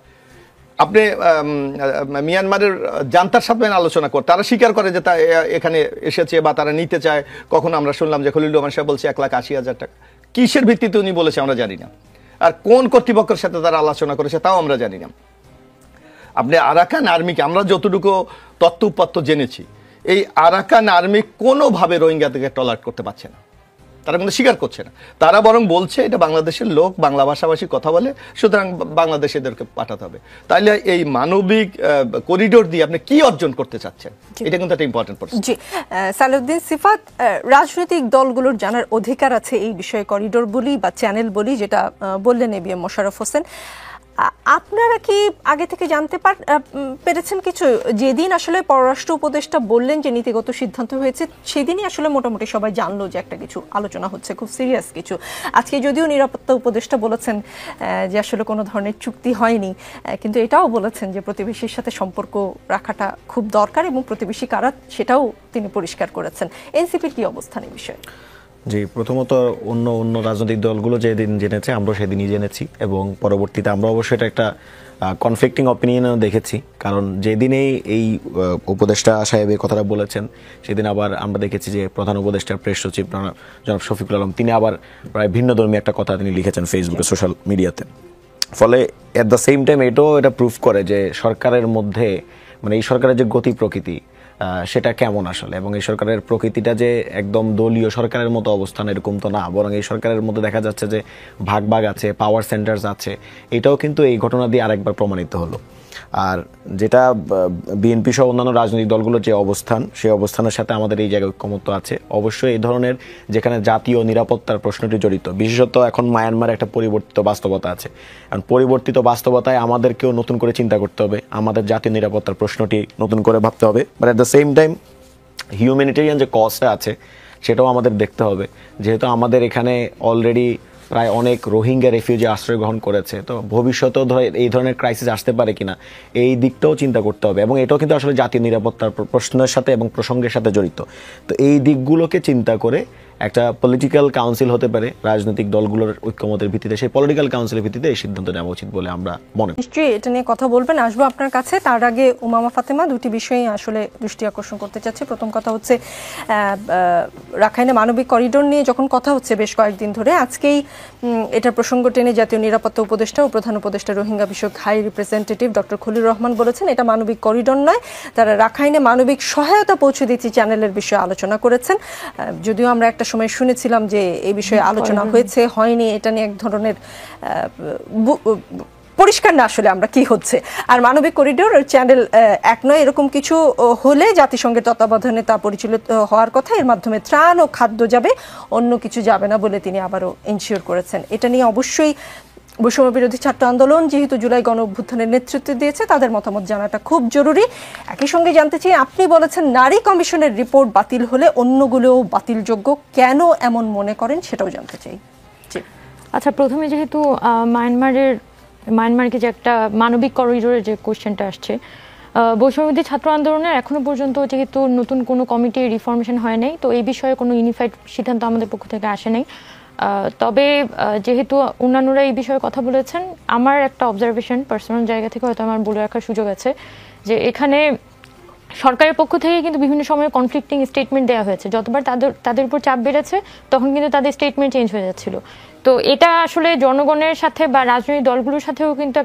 আপনি মিয়ানমারের জান্তার সাথে আলোচনা করে তারা স্বীকার করে যে তা এখানে এসেছে বা তারা নিতে চায়। কখনো আমরা শুনলাম যে খলিলুর রহমান সাহেব বলছে 1,80,000 টাকা। কিসের ভিত্তিতে উনি বলেছে আমরা জানি না, আর কোন কর্তৃপক্ষের সাথে তারা আলোচনা করেছে তাও আমরা জানি না। আপনি আরাকান আর্মিকে আমরা যতটুকু তথ্য উপাত্ত জেনেছি, এই আরাকান আর্মি কোনোভাবে রোহিঙ্গাদেরকে টলারেট করতে পারছে না, তারা কিন্তু স্বীকার করছে না। তারা বরং বলছে এটা বাংলাদেশের লোক, বাংলা ভাষাভাষী কথা বলে, সুতরাং বাংলাদেশে এদেরকে পাঠাতে হবে। তাইলে এই মানবিক করিডোর দিয়ে আপনি কি অর্জন করতে চাচ্ছেন, এটা কিন্তু একটা ইম্পর্টেন্ট প্রশ্ন। জি, সালাউদ্দিন সিফাত, রাজনৈতিক দলগুলোর জানার অধিকার আছে এই বিষয়ে, করিডোর বলি বা চ্যানেল বলি, যেটা বললেন ABM মোশাররফ হোসেন। আপনারা কি আগে থেকে জানতে পেরেছেন কিছু? যেদিন আসলে পররাষ্ট্র উপদেষ্টা বললেন যে নীতিগত সিদ্ধান্ত হয়েছে, সেদিনই আসলে মোটামুটি সবাই জানলো যে একটা কিছু আলোচনা হচ্ছে, খুব সিরিয়াস কিছু। আজকে যদিও নিরাপত্তা উপদেষ্টা বলেছেন যে আসলে কোনো ধরনের চুক্তি হয়নি, কিন্তু এটাও বলেছেন যে প্রতিবেশীর সাথে সম্পর্ক রাখাটা খুব দরকার এবং প্রতিবেশী কারা সেটাও তিনি পরিষ্কার করেছেন। এনসিপির কি অবস্থান এই বিষয়ে? জি, প্রথমত অন্য অন্য রাজনৈতিক দলগুলো যেদিন জেনেছে আমরা সেদিনই জেনেছি, এবং পরবর্তীতে আমরা অবশ্যই এটা একটা কনফ্লিক্টিং অপিনিয়নও দেখেছি। কারণ যেদিনেই এই উপদেষ্টা সাহেব এই কথাটা বলেছেন, সেদিন আবার আমরা দেখেছি যে প্রধান উপদেষ্টার প্রেস সচিব জনাব শফিকুল আলম তিনি আবার প্রায় ভিন্নধর্মী একটা কথা তিনি লিখেছেন ফেসবুকে, সোশ্যাল মিডিয়াতে। ফলে অ্যাট দ্য সেম টাইম এটা প্রুফ করে যে সরকারের মধ্যে মানে এই সরকারের যে গতি প্রকৃতি সেটা কেমন আসলে, এবং এই সরকারের প্রকৃতিটা যে একদম দলীয় সরকারের মতো অবস্থান এরকম তো না, বরং এই সরকারের মধ্যে দেখা যাচ্ছে যে ভাগ ভাগ আছে, পাওয়ার সেন্টার্স আছে। এটাও কিন্তু এই ঘটনা দিয়ে আরেকবার প্রমাণিত হলো। আর যেটা বিএনপি সহ অন্যান্য রাজনৈতিক দলগুলোর যে অবস্থান, সেই অবস্থানের সাথে আমাদের এই জায়গায় ঐক্যমত্য আছে। অবশ্যই এই ধরনের যেখানে জাতীয় নিরাপত্তার প্রশ্নটি জড়িত, বিশেষত এখন মায়ানমারে একটা পরিবর্তিত বাস্তবতা আছে। কারণ পরিবর্তিত বাস্তবতায় আমাদেরকেও নতুন করে চিন্তা করতে হবে, আমাদের জাতীয় নিরাপত্তার প্রশ্নটি নতুন করে ভাবতে হবে। But at the same time humanitarian যে কস্টটা আছে সেটাও আমাদের দেখতে হবে, যেহেতু আমাদের এখানে অলরেডি প্রায় অনেক রোহিঙ্গা রেফিউজি আশ্রয় গ্রহণ করেছে। তো ভবিষ্যতেও ধরে এই ধরনের ক্রাইসিস আসতে পারে কিনা এই দিকটাও চিন্তা করতে হবে, এবং এটাও কিন্তু আসলে জাতীয় নিরাপত্তার প্রশ্নের সাথে এবং প্রসঙ্গের সাথে জড়িত। তো এই দিকগুলোকে চিন্তা করে একটা পলিটিক্যাল কাউন্সিল হতে পারে রাজনৈতিক দলগুলোর ঐক্যমতের ভিত্তিতে, সেই পলিটিক্যাল কাউন্সিলের ভিত্তিতে এই সিদ্ধান্ত নেওয়া উচিত বলে আমরা মনে করি। নিশ্চয়ই এটা নিয়ে কথা বলবেন, আসবো আপনার কাছে। তার আগে উমামা ফাতেমা দুটি বিষয়ে আসলে দৃষ্টি আকর্ষণ করতে চাচ্ছি। প্রথম কথা হচ্ছে রাখাইনে মানবিক করিডোর নিয়ে যখন কথা হচ্ছে বেশ কয়েকদিন ধরে, আজকেই এটা প্রসঙ্গ টেনে জাতীয় নিরাপত্তা উপদেষ্টা ও প্রধান উপদেষ্টা রোহিঙ্গা বিষয়ক high representative doctor Khalil Rahman বলেছেন এটা মানবিক করিডোর নয়, তারা রাখাইনে মানবিক সহায়তা পৌঁছে দিচ্ছি চ্যানেলের বিষয়ে আলোচনা করেছেন। যদিও আমরা একটা সময় শুনেছিলাম যে এই বিষয়ে আলোচনা হয়েছে, হয়নি, এটা নিয়ে এক ধরনের পরিষ্কার না আসলে আমরা কি হচ্ছে। আর মানবিক করিডোর চ্যানেল এক নয়, এরকম কিছু হলে জাতিসংঘের তত্ত্বাবধানে তা পরিচালিত হওয়ার কথা, এর মাধ্যমে ত্রাণ ও খাদ্য যাবে, অন্য কিছু যাবে না বলে তিনি আবারও এনশিওর করেছেন। এটা নিয়ে অবশ্যই বৈষম্য বিরোধী ছাত্র আন্দোলন যেহেতু জুলাই গণ অভ্যুত্থানের নেতৃত্ব দিয়েছে, তাদের মতামত জানাটা খুব জরুরি। একই সঙ্গে জানতে চাই, আপনি বলেছেন নারী কমিশনের রিপোর্ট বাতিল হলে অন্যগুলোও বাতিলযোগ্য, কেন এমন মনে করেন সেটাও জানতে চাই। আচ্ছা, প্রথমে যেহেতু মায়ানমারকে যে একটা মানবিক করিডোরের যে কোশ্চেনটা আসছে, বৈষম্যবিরোধী ছাত্র আন্দোলনের এখনো পর্যন্ত যেহেতু নতুন কোনো কমিটি রিফর্মেশন হয় নাই, তো এই বিষয়ে কোনো ইউনিফাইড সিদ্ধান্ত আমাদের পক্ষ থেকে আসে নাই। তবে যেহেতু অন্যান্যরা এই বিষয়ে কথা বলেছেন, আমার একটা অবজারভেশন পার্সোনাল জায়গা থেকে হয়তো আমার বলে রাখার সুযোগ আছে যে এখানে সরকারের পক্ষ থেকে কিন্তু বিভিন্ন সময় কনফ্লিক্টিং স্টেটমেন্ট দেওয়া হয়েছে। যতবার তাদের উপর চাপ বেড়েছে তখন কিন্তু তাদের স্টেটমেন্ট চেঞ্জ হয়ে যাচ্ছিল। তো এটা আসলে জনগণের সাথে বা রাজনৈতিক দলগুলোর সাথেও কিন্তু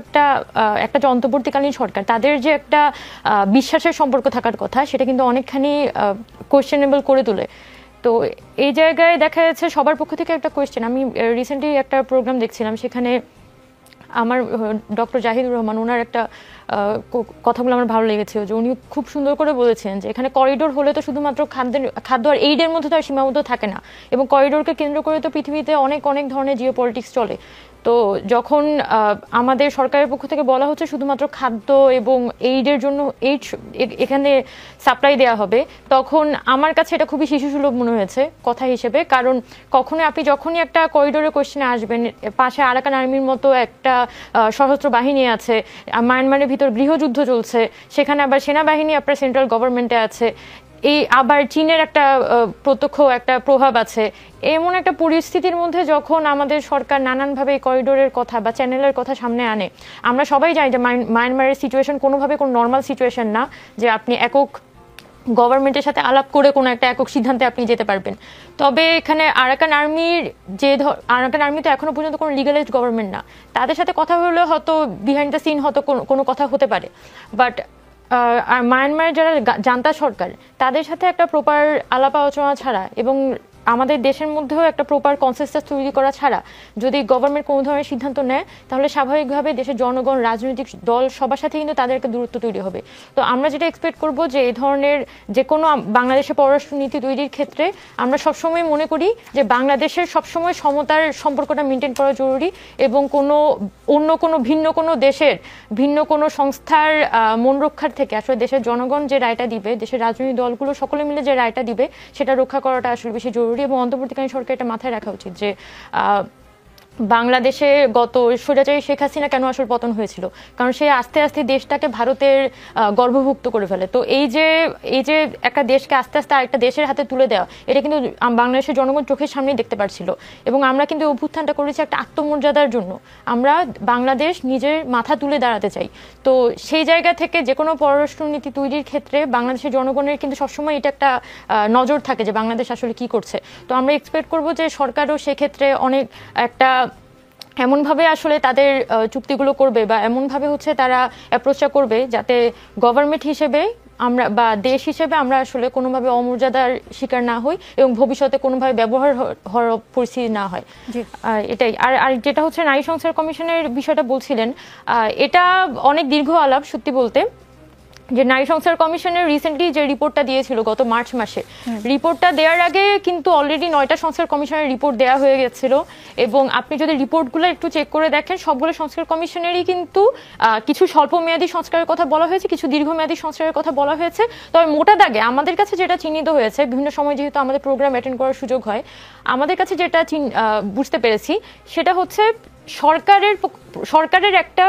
একটা যে অন্তর্বর্তীকালীন সরকার, তাদের যে একটা বিশ্বাসের সম্পর্ক থাকার কথা, সেটা কিন্তু অনেকখানি কোয়েশ্চেনেবল করে তোলে। তো এই জায়গায় দেখা যাচ্ছে সবার পক্ষ থেকে একটা কোয়েশ্চেন। আমি রিসেন্টলি একটা প্রোগ্রাম দেখছিলাম, সেখানে আমার ডক্টর জাহিদুর রহমান, ওনার একটা কথাগুলো আমার ভালো লেগেছিল, যে উনি খুব সুন্দর করে বলেছেন যে এখানে করিডোর হলে তো শুধুমাত্র খাদ্য আর এইডের মধ্যে তো আর সীমাবদ্ধ থাকে না, এবং করিডোরকে কেন্দ্র করে তো পৃথিবীতে অনেক অনেক ধরনের জিও পলিটিক্স চলে। তো যখন আমাদের সরকারের পক্ষ থেকে বলা হচ্ছে শুধুমাত্র খাদ্য এবং এইডের জন্য এইড এখানে সাপ্লাই দেওয়া হবে, তখন আমার কাছে এটা খুবই শিশুসুলভ মনে হয়েছে কথা হিসেবে। কারণ আপনি যখনই একটা করিডোরের কোশ্চেনে আসবেন, পাশে আরাকান আর্মির মতো একটা সশস্ত্র বাহিনী আছে, মায়ানমারের ভিতর গৃহযুদ্ধ চলছে, সেখানে আবার সেনাবাহিনী আপনার সেন্ট্রাল গভর্নমেন্টে আছে, এই আবার চীনের একটা প্রত্যক্ষ একটা প্রভাব আছে, এমন একটা পরিস্থিতির মধ্যে যখন আমাদের সরকার নানানভাবে এই করিডোরের কথা বা চ্যানেলের কথা সামনে আনে, আমরা সবাই জানি যে মায়ানমারের সিচুয়েশন কোনোভাবে কোনো নর্মাল সিচুয়েশন না যে আপনি একক গভর্নমেন্টের সাথে আলাপ করে কোনো একটা একক সিদ্ধান্তে আপনি যেতে পারবেন। তবে এখানে আরাকান আর্মি তো এখনো পর্যন্ত কোনো লিগালাইজড গভর্নমেন্ট না, তাদের সাথে কথা হলে হয়তো বিহাইন্ড দ্য সিন হয়তো কোনো কথা হতে পারে। বাট আর মায়ানমারের যারা জান্তা সরকার, তাদের সাথে একটা প্রপার আলাপ আলোচনা ছাড়া এবং আমাদের দেশের মধ্যেও একটা প্রপার কনসেনসাস তৈরি করা ছাড়া যদি গভর্নমেন্ট কোনো ধরনের সিদ্ধান্ত নেয়, তাহলে স্বাভাবিকভাবে দেশের জনগণ, রাজনৈতিক দল সবার সাথে কিন্তু তাদের একটা দূরত্ব তৈরি হবে। তো আমরা যেটা এক্সপেক্ট করব যে এই ধরনের যে কোনো বাংলাদেশের পররাষ্ট্র নীতি তৈরির ক্ষেত্রে আমরা সবসময় মনে করি যে বাংলাদেশের সবসময় সমতার সম্পর্কটা মেনটেন করা জরুরি, এবং অন্য কোনো ভিন্ন কোনো দেশের ভিন্ন কোনো সংস্থার মন রক্ষার থেকে আসলে দেশের জনগণ যে রায়টা দিবে, দেশের রাজনৈতিক দলগুলো সকলে মিলে যে রায়টা দিবে, সেটা রক্ষা করাটা আসলে বেশি জরুরি। এবং অন্তর্বর্তীকালীন সরকার এটা মাথায় রাখা উচিত যে বাংলাদেশে গত স্বৈরাচারী শেখ হাসিনা কেন আসলে পতন হয়েছিল, কারণ সে আস্তে আস্তে দেশটাকে ভারতের গর্ভভুক্ত করে ফেলে। তো এই যে একটা দেশকে আস্তে আস্তে আরেকটা দেশের হাতে তুলে দেওয়া, এটা কিন্তু বাংলাদেশের জনগণ চোখের সামনেই দেখতে পাচ্ছিল। এবং আমরা কিন্তু অভ্যুত্থানটা করেছি একটা আত্মমর্যাদার জন্য, আমরা বাংলাদেশ নিজের মাথা তুলে দাঁড়াতে চাই। তো সেই জায়গা থেকে যে কোনো পররাষ্ট্রনীতি তৈরির ক্ষেত্রে বাংলাদেশের জনগণের কিন্তু সবসময় এটা একটা নজর থাকে যে বাংলাদেশ আসলে কি করছে। তো আমরা এক্সপেক্ট করবো যে সরকারও সেক্ষেত্রে অনেক একটা এমনভাবে আসলে তাদের চুক্তিগুলো করবে বা এমনভাবে হচ্ছে তারা অ্যাপ্রোচটা করবে যাতে গভর্নমেন্ট হিসেবে আমরা বা দেশ হিসেবে আমরা আসলে কোনোভাবে অমর্যাদার শিকার না হই এবং ভবিষ্যতে কোনোভাবে ব্যবহার হওয়ার পরিস্থিতি না হয়। এটাই। আর যেটা হচ্ছে নারী সংস্কার কমিশনের বিষয়টা বলছিলেন, এটা অনেক দীর্ঘ আলাপ সত্যি বলতে, যে নারী সংস্কার কমিশনের রিসেন্টলি যে রিপোর্টটা দিয়েছিল গত মার্চ মাসে, রিপোর্টটা দেওয়ার আগে কিন্তু অলরেডি 9টা সংস্কার কমিশনের রিপোর্ট দেওয়া হয়ে গেছিল। এবং আপনি যদি রিপোর্টগুলো একটু চেক করে দেখেন, সবগুলো সংস্কার কমিশনেরই কিন্তু কিছু স্বল্পমেয়াদী সংস্কারের কথা বলা হয়েছে, কিছু দীর্ঘমেয়াদী সংস্কারের কথা বলা হয়েছে। তবে মোটা দাগে আমাদের কাছে যেটা চিহ্নিত হয়েছে, বিভিন্ন সময় যেহেতু আমাদের প্রোগ্রাম অ্যাটেন্ড করার সুযোগ হয়, আমাদের কাছে যেটা বুঝতে পেরেছি সেটা হচ্ছে সরকারের একটা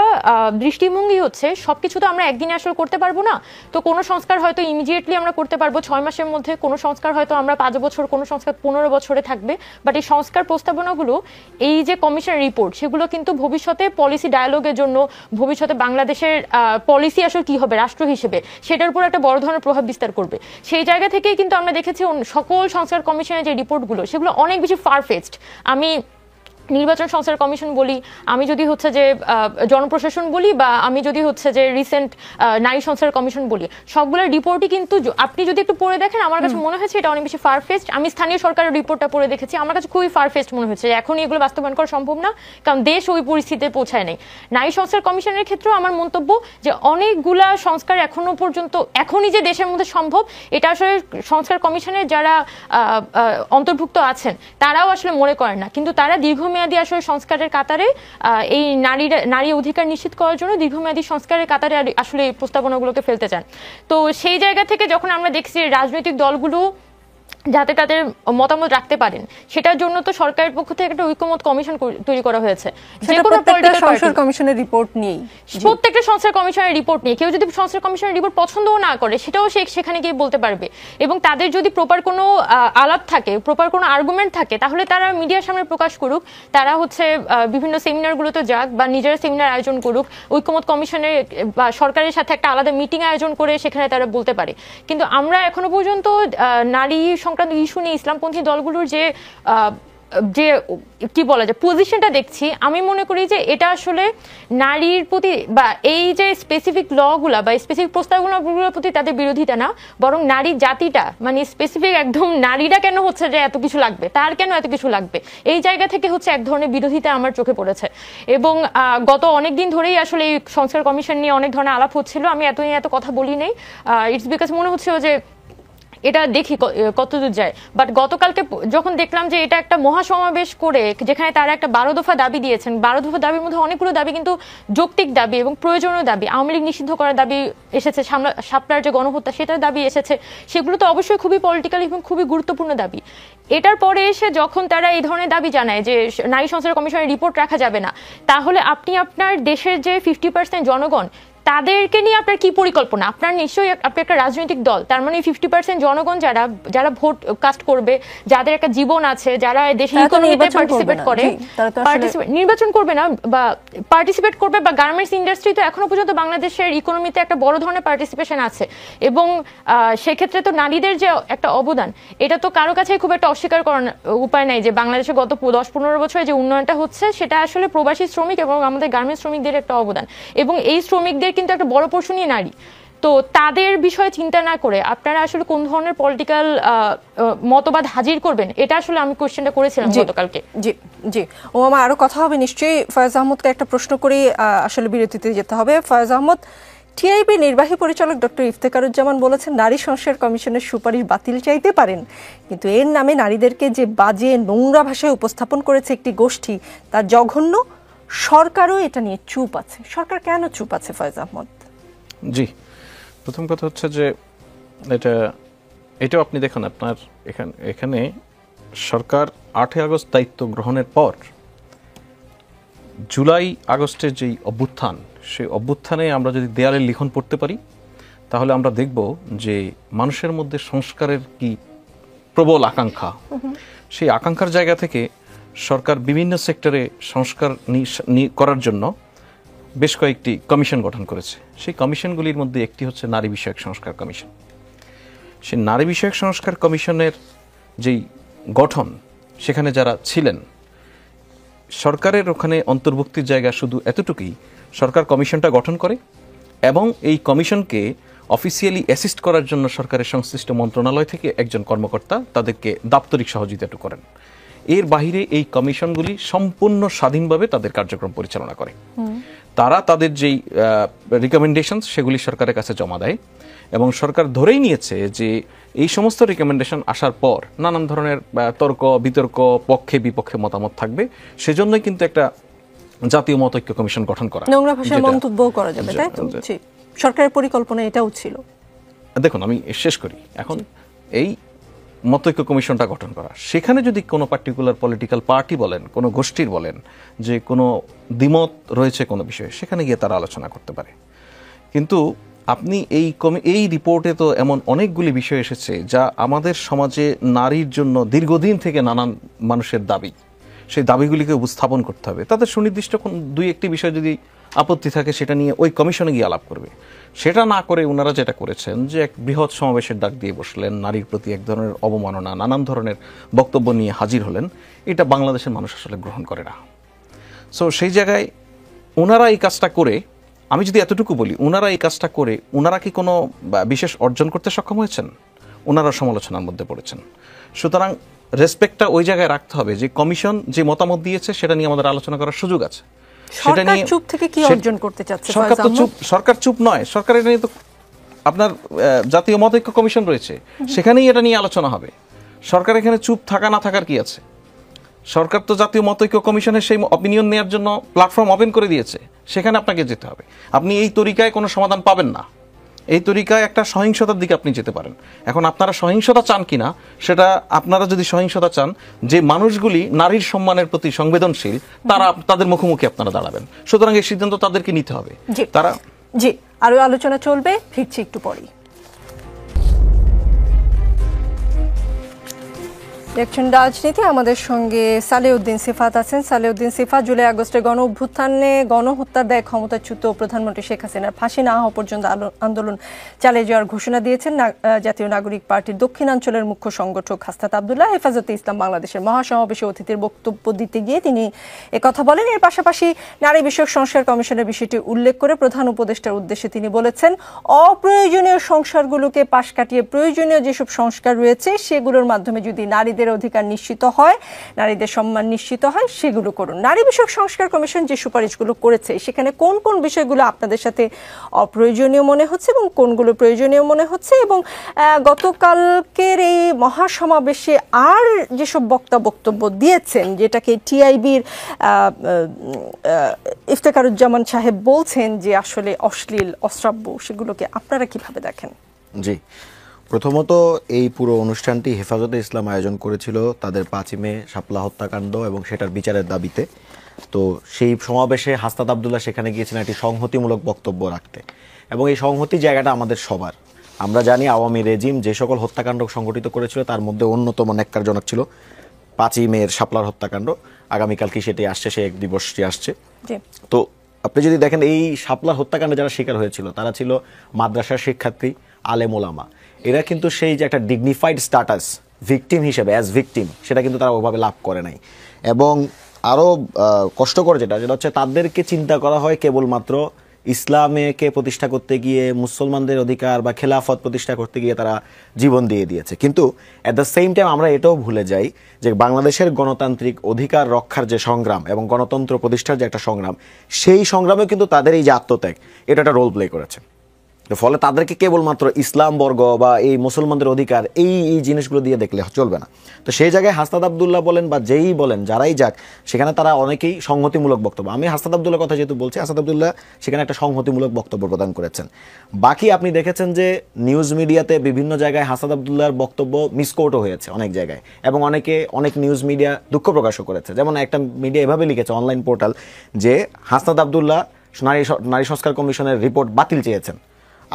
দৃষ্টিভঙ্গি হচ্ছে সবকিছু তো আমরা একদিনে আসলে করতে পারবো না। তো কোনো সংস্কার হয়তো ইমিডিয়েটলি আমরা করতে পারবো 6 মাসের মধ্যে, কোনো সংস্কার হয়তো আমরা 5 বছর, কোনো সংস্কার 15 বছরে থাকবে। বাট এই সংস্কার প্রস্তাবনাগুলো, এই যে কমিশনের রিপোর্ট, সেগুলো কিন্তু ভবিষ্যতে পলিসি ডায়ালগের জন্য, ভবিষ্যতে বাংলাদেশের পলিসি আসলে কি হবে রাষ্ট্র হিসেবে, সেটার উপর একটা বড় ধরনের প্রভাব বিস্তার করবে। সেই জায়গা থেকেই কিন্তু আমরা দেখেছি সকল সংস্কার কমিশনের যে রিপোর্টগুলো, সেগুলো অনেক বেশি ফারফেচড। আমি নির্বাচন সংস্কার কমিশন বলি, আমি যদি হচ্ছে যে জনপ্রশাসন বলি, বা আমি যদি হচ্ছে যে রিসেন্ট নারী সংস্কার কমিশন বলি, সবগুলোর রিপোর্টই কিন্তু আপনি যদি একটু পড়ে দেখেন, আমার কাছে মনে হয়েছে এটা অনেক বেশি ফারফেচড। আমি স্থানীয় সরকারের রিপোর্টটা পড়ে দেখেছি, আমার কাছে খুবই ফারফেচড মনে হচ্ছে। এখন এগুলো বাস্তবায়ন করা সম্ভব না, কারণ দেশ ওই পরিস্থিতিতে পৌঁছায় নেই। নারী সংস্কার কমিশনের ক্ষেত্রেও আমার মন্তব্য যে অনেকগুলা সংস্কার এখনো পর্যন্ত, এখনই যে দেশের মধ্যে সম্ভব, এটা আসলে সংস্কার কমিশনের যারা অন্তর্ভুক্ত আছেন তারাও আসলে মনে করেন না। কিন্তু তারা দীর্ঘমেয়াদী আসলে সংস্কারের কাতারে, এই নারী অধিকার নিশ্চিত করার জন্য দীর্ঘমেয়াদী সংস্কারের কাতারে আসলে এই প্রস্তাবনাগুলোকে ফেলতে চান। তো সেই জায়গা থেকে যখন আমরা দেখছি রাজনৈতিক দলগুলো যাতে তাদের মতামত রাখতে পারেন, সেটার জন্য তো সরকারের পক্ষ থেকে একটা ঐক্যমত কমিশন তৈরি করা হয়েছে। যে কোনো পলিটিক্যাল সংস্কার কমিশনের রিপোর্ট নিয়ে, প্রত্যেকটা সংস্কার কমিশনের রিপোর্ট নিয়ে, কেউ যদি সংস্কার কমিশনের রিপোর্ট পছন্দও না করে, সেটাও সেখানে গিয়ে বলতে পারবে। এবং তাদের যদি প্রপার কোনো আলাপ থাকে, প্রপার কোনো আর্গুমেন্ট থাকে, তাহলে তারা মিডিয়ার সামনে প্রকাশ করুক। তারা হচ্ছে বিভিন্ন সেমিনারগুলোতে যাক, বা নিজেরা সেমিনার আয়োজন করুক, ঐক্যমত কমিশনের বা সরকারের সাথে একটা আলাদা মিটিং আয়োজন করে সেখানে তারা বলতে পারে। কিন্তু আমরা এখনো পর্যন্ত নারী সংক্রান্ত ইস্যু নিয়ে ইসলামপন্থী দলগুলোর যে কি বলা যায় পজিশনটা দেখছি, আমি মনে করি যে এটা আসলে নারীর প্রতি বা এই যে স্পেসিফিক লগুলা বা স্পেসিফিক প্রস্তাবনাগুলোর প্রতি তাদের বিরোধিতা না, বরং নারী জাতিটা, মানে স্পেসিফিক একদম নারীরা কেন হচ্ছে যে এত কিছু লাগবে, তার কেন এত কিছু লাগবে, এই জায়গা থেকে হচ্ছে এক ধরনের বিরোধিতা আমার চোখে পড়েছে। এবং গত অনেক দিন ধরেই আসলে এই সংস্কার কমিশন নিয়ে অনেক ধরনের আলাপ হচ্ছিল। আমি এত কথা বলি নেই, ইটস বিকজ মনে হচ্ছিল যে এটা দেখি কতদূর যায়। বাট গতকালকে যখন দেখলাম যে এটা একটা মহাসমাবেশ করে, যেখানে তারা একটা 12 দফা দাবি দিয়েছেন, 12 দফা দাবির মধ্যে অনেকগুলো দাবি কিন্তু যৌক্তিক দাবি এবং প্রয়োজনীয় দাবি। আওয়ামী লীগ নিষিদ্ধ করার দাবি এসেছে, শাপলার যে গণহত্যা সেটার দাবি এসেছে, সেগুলো তো অবশ্যই খুবই পলিটিক্যাল এবং খুবই গুরুত্বপূর্ণ দাবি। এটার পরে এসে যখন তারা এই ধরনের দাবি জানায় যে নারী সংস্কার কমিশনের রিপোর্ট রাখা যাবে না, তাহলে আপনি আপনার দেশের যে 50% জনগণ, তাদেরকে নিয়ে আপনার কি পরিকল্পনা? আপনার নিশ্চয়ই আপনি একটা রাজনৈতিক দল, তার মানে 50% জনগণ যারা ভোট কাস্ট করবে, যাদের একটা জীবন আছে, যারা দেশের ইকোনমিতে পার্টিসিপেট করে, নির্বাচন করবে না বা পার্টিসিপেট করবে, বা গার্মেন্টস ইন্ডাস্ট্রি তো এখনো পর্যন্ত বাংলাদেশের ইকোনমিতে একটা বড় ধরনের পার্টিসিপেশন আছে। এবং সেক্ষেত্রে তো নারীদের যে একটা অবদান, এটা তো কারো কাছে খুব একটা অস্বীকার করার উপায় নাই যে বাংলাদেশে গত 10-15 বছরে যে উন্নয়নটা হচ্ছে, সেটা আসলে প্রবাসী শ্রমিক এবং আমাদের গার্মেন্টস শ্রমিকদের একটা অবদান। এবং এই শ্রমিকদের কিন্তু একটা বড় পোর্শনই নারী। তো তাদের বিষয়ে চিন্তা না করে আপনারা আসলে কোন ধরনের পলিটিক্যাল মতবাদ হাজির করবেন, এটা আসলে আমি কোশ্চেনটা করেছিলাম গতকালকে। জি জি ওমামা, আরো কথা হবে নিশ্চয়ই। ফয়েজ আহমদকে একটা প্রশ্ন করে আসলে বিরতিতে যেতে হবে। ফয়েজ আহমদ, টিআইবি নির্বাহী পরিচালক ডক্টর ইফতেখারুজ্জামান বলেছেন নারী সংস্কার কমিশনের সুপারিশ বাতিল চাইতে পারেন, কিন্তু এর নামে নারীদেরকে যে বাজে নোংরা ভাষায় উপস্থাপন করেছে একটি গোষ্ঠী, তার জঘন্য। সরকারও এটা নিয়ে চুপ আছে। সরকার কেন চুপ আছে ফয়েজ আহমদ? জি, প্রথম কথা হচ্ছে যে এটাও আপনি দেখুন, আপনার এখানে সরকার 8 আগস্ট দায়িত্ব গ্রহণের পর জুলাই আগস্টের যেই অভ্যুত্থান, সেই অভ্যুত্থানে আমরা যদি দেয়ালের লিখন পড়তে পারি তাহলে আমরা দেখব যে মানুষের মধ্যে সংস্কারের কি প্রবল আকাঙ্ক্ষা। সেই আকাঙ্ক্ষার জায়গা থেকে সরকার বিভিন্ন সেক্টরে সংস্কার করার জন্য বেশ কয়েকটি কমিশন গঠন করেছে। সেই কমিশনগুলির মধ্যে একটি হচ্ছে নারী বিষয়ক সংস্কার কমিশন। সেই নারী বিষয়ক সংস্কার কমিশনের যেই গঠন, সেখানে যারা ছিলেন, সরকারের ওখানে অন্তর্ভুক্তির জায়গা শুধু এতটুকুই, সরকার কমিশনটা গঠন করে এবং এই কমিশনকে অফিসিয়ালি অ্যাসিস্ট করার জন্য সরকারের সংশ্লিষ্ট মন্ত্রণালয় থেকে একজন কর্মকর্তা তাদেরকে দাপ্তরিক সহযোগিতা করে। এর বাহিরে এই কমিশনগুলি সম্পূর্ণ স্বাধীনভাবে তাদের কার্যক্রম পরিচালনা করে। তারা তাদের যেই রিকমেন্ডেশন সেগুলি সরকারের কাছে জমা দেয় এবং সরকার ধরেই নিয়েছে যে এই সমস্ত রিকমেন্ডেশন আসার পর নানান ধরনের তর্ক বিতর্ক, পক্ষে বিপক্ষে মতামত থাকবে। সেজন্যই কিন্তু একটা জাতীয় মতৈক্য কমিশন গঠন করা। নোংরা ভাষায় মন্তব্য করা যাবে, তাই তো? সরকারের পরিকল্পনা এটাও ছিল। দেখুন, আমি শেষ করি। এখন এই মতৈক্য কমিশনটা গঠন করা, সেখানে যদি কোনো পার্টিকুলার পলিটিক্যাল পার্টি বলেন, কোনো গোষ্ঠীর বলেন যে কোনো দ্বিমত রয়েছে কোনো বিষয়ে, সেখানে গিয়ে তারা আলোচনা করতে পারে। কিন্তু আপনি এই রিপোর্টে তো এমন অনেকগুলি বিষয় এসেছে যা আমাদের সমাজে নারীর জন্য দীর্ঘদিন থেকে নানান মানুষের দাবি, সেই দাবিগুলিকে উপস্থাপন করতে হবে। তাদের সুনির্দিষ্ট দুই একটি বিষয় যদি আপত্তি থাকে সেটা নিয়ে ওই কমিশনে গিয়ে আলাপ করবে। সেটা না করে ওনারা যেটা করেছেন যে এক বৃহৎ সমাবেশের ডাক দিয়ে বসলেন, নারীর প্রতি এক ধরনের অবমাননা, নানান ধরনের বক্তব্য নিয়ে হাজির হলেন। এটা বাংলাদেশের মানুষ আসলে গ্রহণ করে না। সো সেই জায়গায় ওনারা এই কাজটা করে, আমি যদি এতটুকু বলি, ওনারা এই কাজটা করে ওনারা কি কোনো বিশেষ অর্জন করতে সক্ষম হয়েছেন? ওনারা সমালোচনার মধ্যে পড়েছেন। সুতরাং রেসপেক্টটা ওই জায়গায় রাখতে হবে যে কমিশন যে মতামত দিয়েছে সেটা নিয়ে আমাদের আলোচনা করার সুযোগ আছে। সরকার চুপ থেকে কি অর্জন করতে চাচ্ছে? সরকার চুপ নয়, সরকার এটা নিয়ে তো আপনার জাতীয় মতৈক্য কমিশন রয়েছে, সেখানেই এটা নিয়ে আলোচনা হবে। সরকার এখানে চুপ থাকা না থাকার কি আছে? সরকার তো জাতীয় মতৈক্য কমিশনের সেই অপিনিয়ন নেওয়ার জন্য প্ল্যাটফর্ম ওপেন করে দিয়েছে, সেখানে আপনাকে যেতে হবে। আপনি এই তরিকায় কোনো সমাধান পাবেন না। এই তরিকায় একটা সহিংসতার দিকে আপনি যেতে পারেন। এখন আপনারা সহিংসতা চান কিনা, সেটা আপনারা যদি সহিংসতা চান, যে মানুষগুলি নারীর সম্মানের প্রতি সংবেদনশীল, তাদের মুখোমুখি আপনারা দাঁড়াবেন। সুতরাং এই সিদ্ধান্ত তাদেরকে নিতে হবে। তারা জি, আরো আলোচনা চলবে, ফিরছি একটু পরেই। দেখছেন রাজনীতি, আমাদের সঙ্গে সালেউদ্দিন সিফাত আছেন। সালেউদ্দিন সিফাত, জুলাই আগস্টের গণ অভ্যুত্থানে গণহত্যার দায়ে ক্ষমতাচ্যুত প্রধানমন্ত্রী শেখ হাসিনার ফাঁসি না হওয়া পর্যন্ত আন্দোলন চালিয়ে যাওয়ার ঘোষণা দিয়েছেন জাতীয় নাগরিক পার্টির দক্ষিণাঞ্চলের মুখ্য সংগঠক হাসনাত আবদুল্লাহ। হেফাজতে ইসলাম বাংলাদেশের মহাসমাবেশে অতিথির বক্তব্য দিতে গিয়ে তিনি একথা বলেন। এর পাশাপাশি নারী বিষয়ক সংস্কার কমিশনের বিষয়টি উল্লেখ করে প্রধান উপদেষ্টার উদ্দেশ্যে তিনি বলেছেন, অপ্রয়োজনীয় সংস্কারগুলোকে পাশ কাটিয়ে প্রয়োজনীয় যেসব সংস্কার রয়েছে সেগুলোর মাধ্যমে যদি নারীদের অধিকার নিশ্চিত হয়, নারীদের সম্মান নিশ্চিত হয়, সেগুলো করুন। নারী বিষয়ক সংস্কার কমিশন যে সুপারিশগুলো করেছে সেখানে কোন কোন বিষয়গুলো আপনাদের সাথে অপ্রয়োজনীয় মনে হচ্ছে এবং কোনগুলো প্রয়োজনীয় মনে হচ্ছে? এবং গতকালকের এই মহাসমাবেশে আর যেসব বক্তব্য দিয়েছেন, যেটাকে টিআইবির ইফতেখারুজ্জামান সাহেব বলছেন যে আসলে অশ্লীল, অশ্রাব্য, সেগুলোকে আপনারা কিভাবে দেখেন? জি, প্রথমত এই পুরো অনুষ্ঠানটি হেফাজতে ইসলাম আয়োজন করেছিল তাদের 5ই মে শাপলা হত্যাকাণ্ড এবং সেটার বিচারের দাবিতে। তো সেই সমাবেশে হাসনাত আবদুল্লাহ সেখানে গিয়েছিলেন একটি সংহতিমূলক বক্তব্য রাখতে, এবং এই সংহতি জায়গাটা আমাদের সবার। আমরা জানি আওয়ামী রেজিম যে সকল হত্যাকাণ্ড সংগঠিত করেছিল তার মধ্যে অন্যতম ন্যাক্কারজনক ছিল 5ই মের শাপলার হত্যাকাণ্ড। আগামীকাল কি সেটি আসছে, সে এক দিবসটি আসছে। তো আপনি যদি দেখেন এই শাপলার হত্যাকাণ্ডে যারা শিকার হয়েছিল তারা ছিল মাদ্রাসার শিক্ষার্থী, আলেম ওলামা। এরা কিন্তু সেই যে একটা ডিগনিফাইড স্ট্যাটাস ভিকটিম হিসেবে, অ্যাজ ভিকটিম, সেটা কিন্তু তারা ওভাবে লাভ করে নাই। এবং আরও কষ্টকর যেটা হচ্ছে তাদেরকে চিন্তা করা হয় কেবলমাত্র ইসলামকে প্রতিষ্ঠা করতে গিয়ে, মুসলমানদের অধিকার বা খেলাফত প্রতিষ্ঠা করতে গিয়ে তারা জীবন দিয়ে দিয়েছে। কিন্তু অ্যাট দ্য সেম টাইম আমরা এটাও ভুলে যাই যে বাংলাদেশের গণতান্ত্রিক অধিকার রক্ষার যে সংগ্রাম এবং গণতন্ত্র প্রতিষ্ঠার যে একটা সংগ্রাম, সেই সংগ্রামে কিন্তু তাদের এই যে আত্মত্যাগ, এটা একটা রোল প্লে করেছে। ফলে তাদেরকে কেবলমাত্র ইসলাম বর্গ বা এই মুসলমানদের অধিকার এই জিনিসগুলো দিয়ে দেখলে চলবে না। তো সেই জায়গায় হাসনাত আব্দুল্লাহ বলেন বা যেই বলেন, যারাই যাক, সেখানে তারা অনেকেই সংহতিমূলক বক্তব্য, আমি হাসনাত আব্দুল্লাহর কথা যেহেতু বলছি, হাসনাত আব্দুল্লাহ সেখানে একটা সংহতিমূলক বক্তব্য প্রদান করেছেন। বাকি আপনি দেখেছেন যে নিউজ মিডিয়াতে বিভিন্ন জায়গায় হাসনাত আব্দুল্লাহর বক্তব্য মিসকোটও হয়েছে অনেক জায়গায়, এবং অনেক নিউজ মিডিয়া দুঃখ প্রকাশও করেছে। যেমন একটা মিডিয়া এভাবে লিখেছে, অনলাইন পোর্টাল, যে হাসনাত আব্দুল্লাহ নারী সংস্কার কমিশনের রিপোর্ট বাতিল চেয়েছেন।